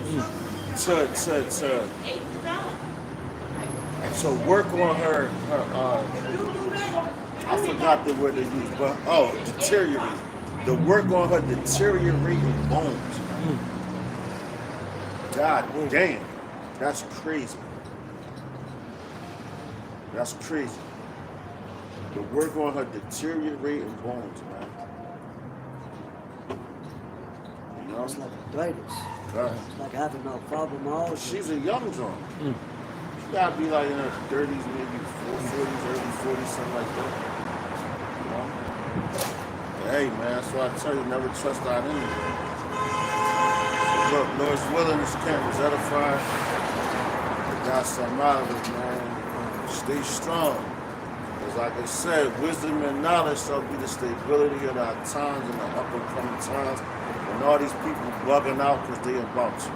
to work on her I forgot the word they used, but deteriorate. To work on her deteriorating bones. God damn, that's crazy. That's crazy. To work on her deteriorating bones, man. You know? It's like arthritis. It's like having no fibromyalgia. She's a young John. She gotta be like in her 30s, maybe 40s, early 40s, something like that. You know? But hey, man, that's why I tell you, never trust our enemy. So look, Lord's willing, this camp was edified. We got some out of it, man. Stay strong. Because like I said, wisdom and knowledge shall be the stability of our times and the up and coming times. And all these people bugging out because they about you.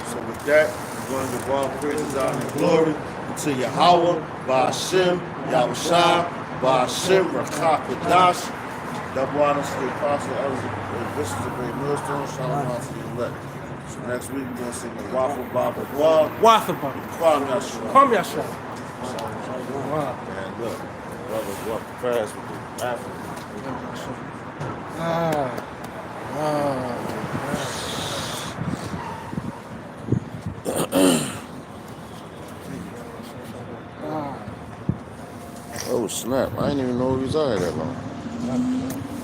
So with that, we're going to give all praises out and glory to Yahweh, Ba'ashem, Yahushua, Ba'ashem, Rakah Kadash, double honors to the apostle, elders, and bishops of Great Millstone, shalom to the elect. So next week, we're going to sing the Waffle Baba Wah, Wafa Baba. Kwam Yashua. Kwam Yashua. Man, look, brothers walk fast with the African. Oh snap, I didn't even know he was out here that long.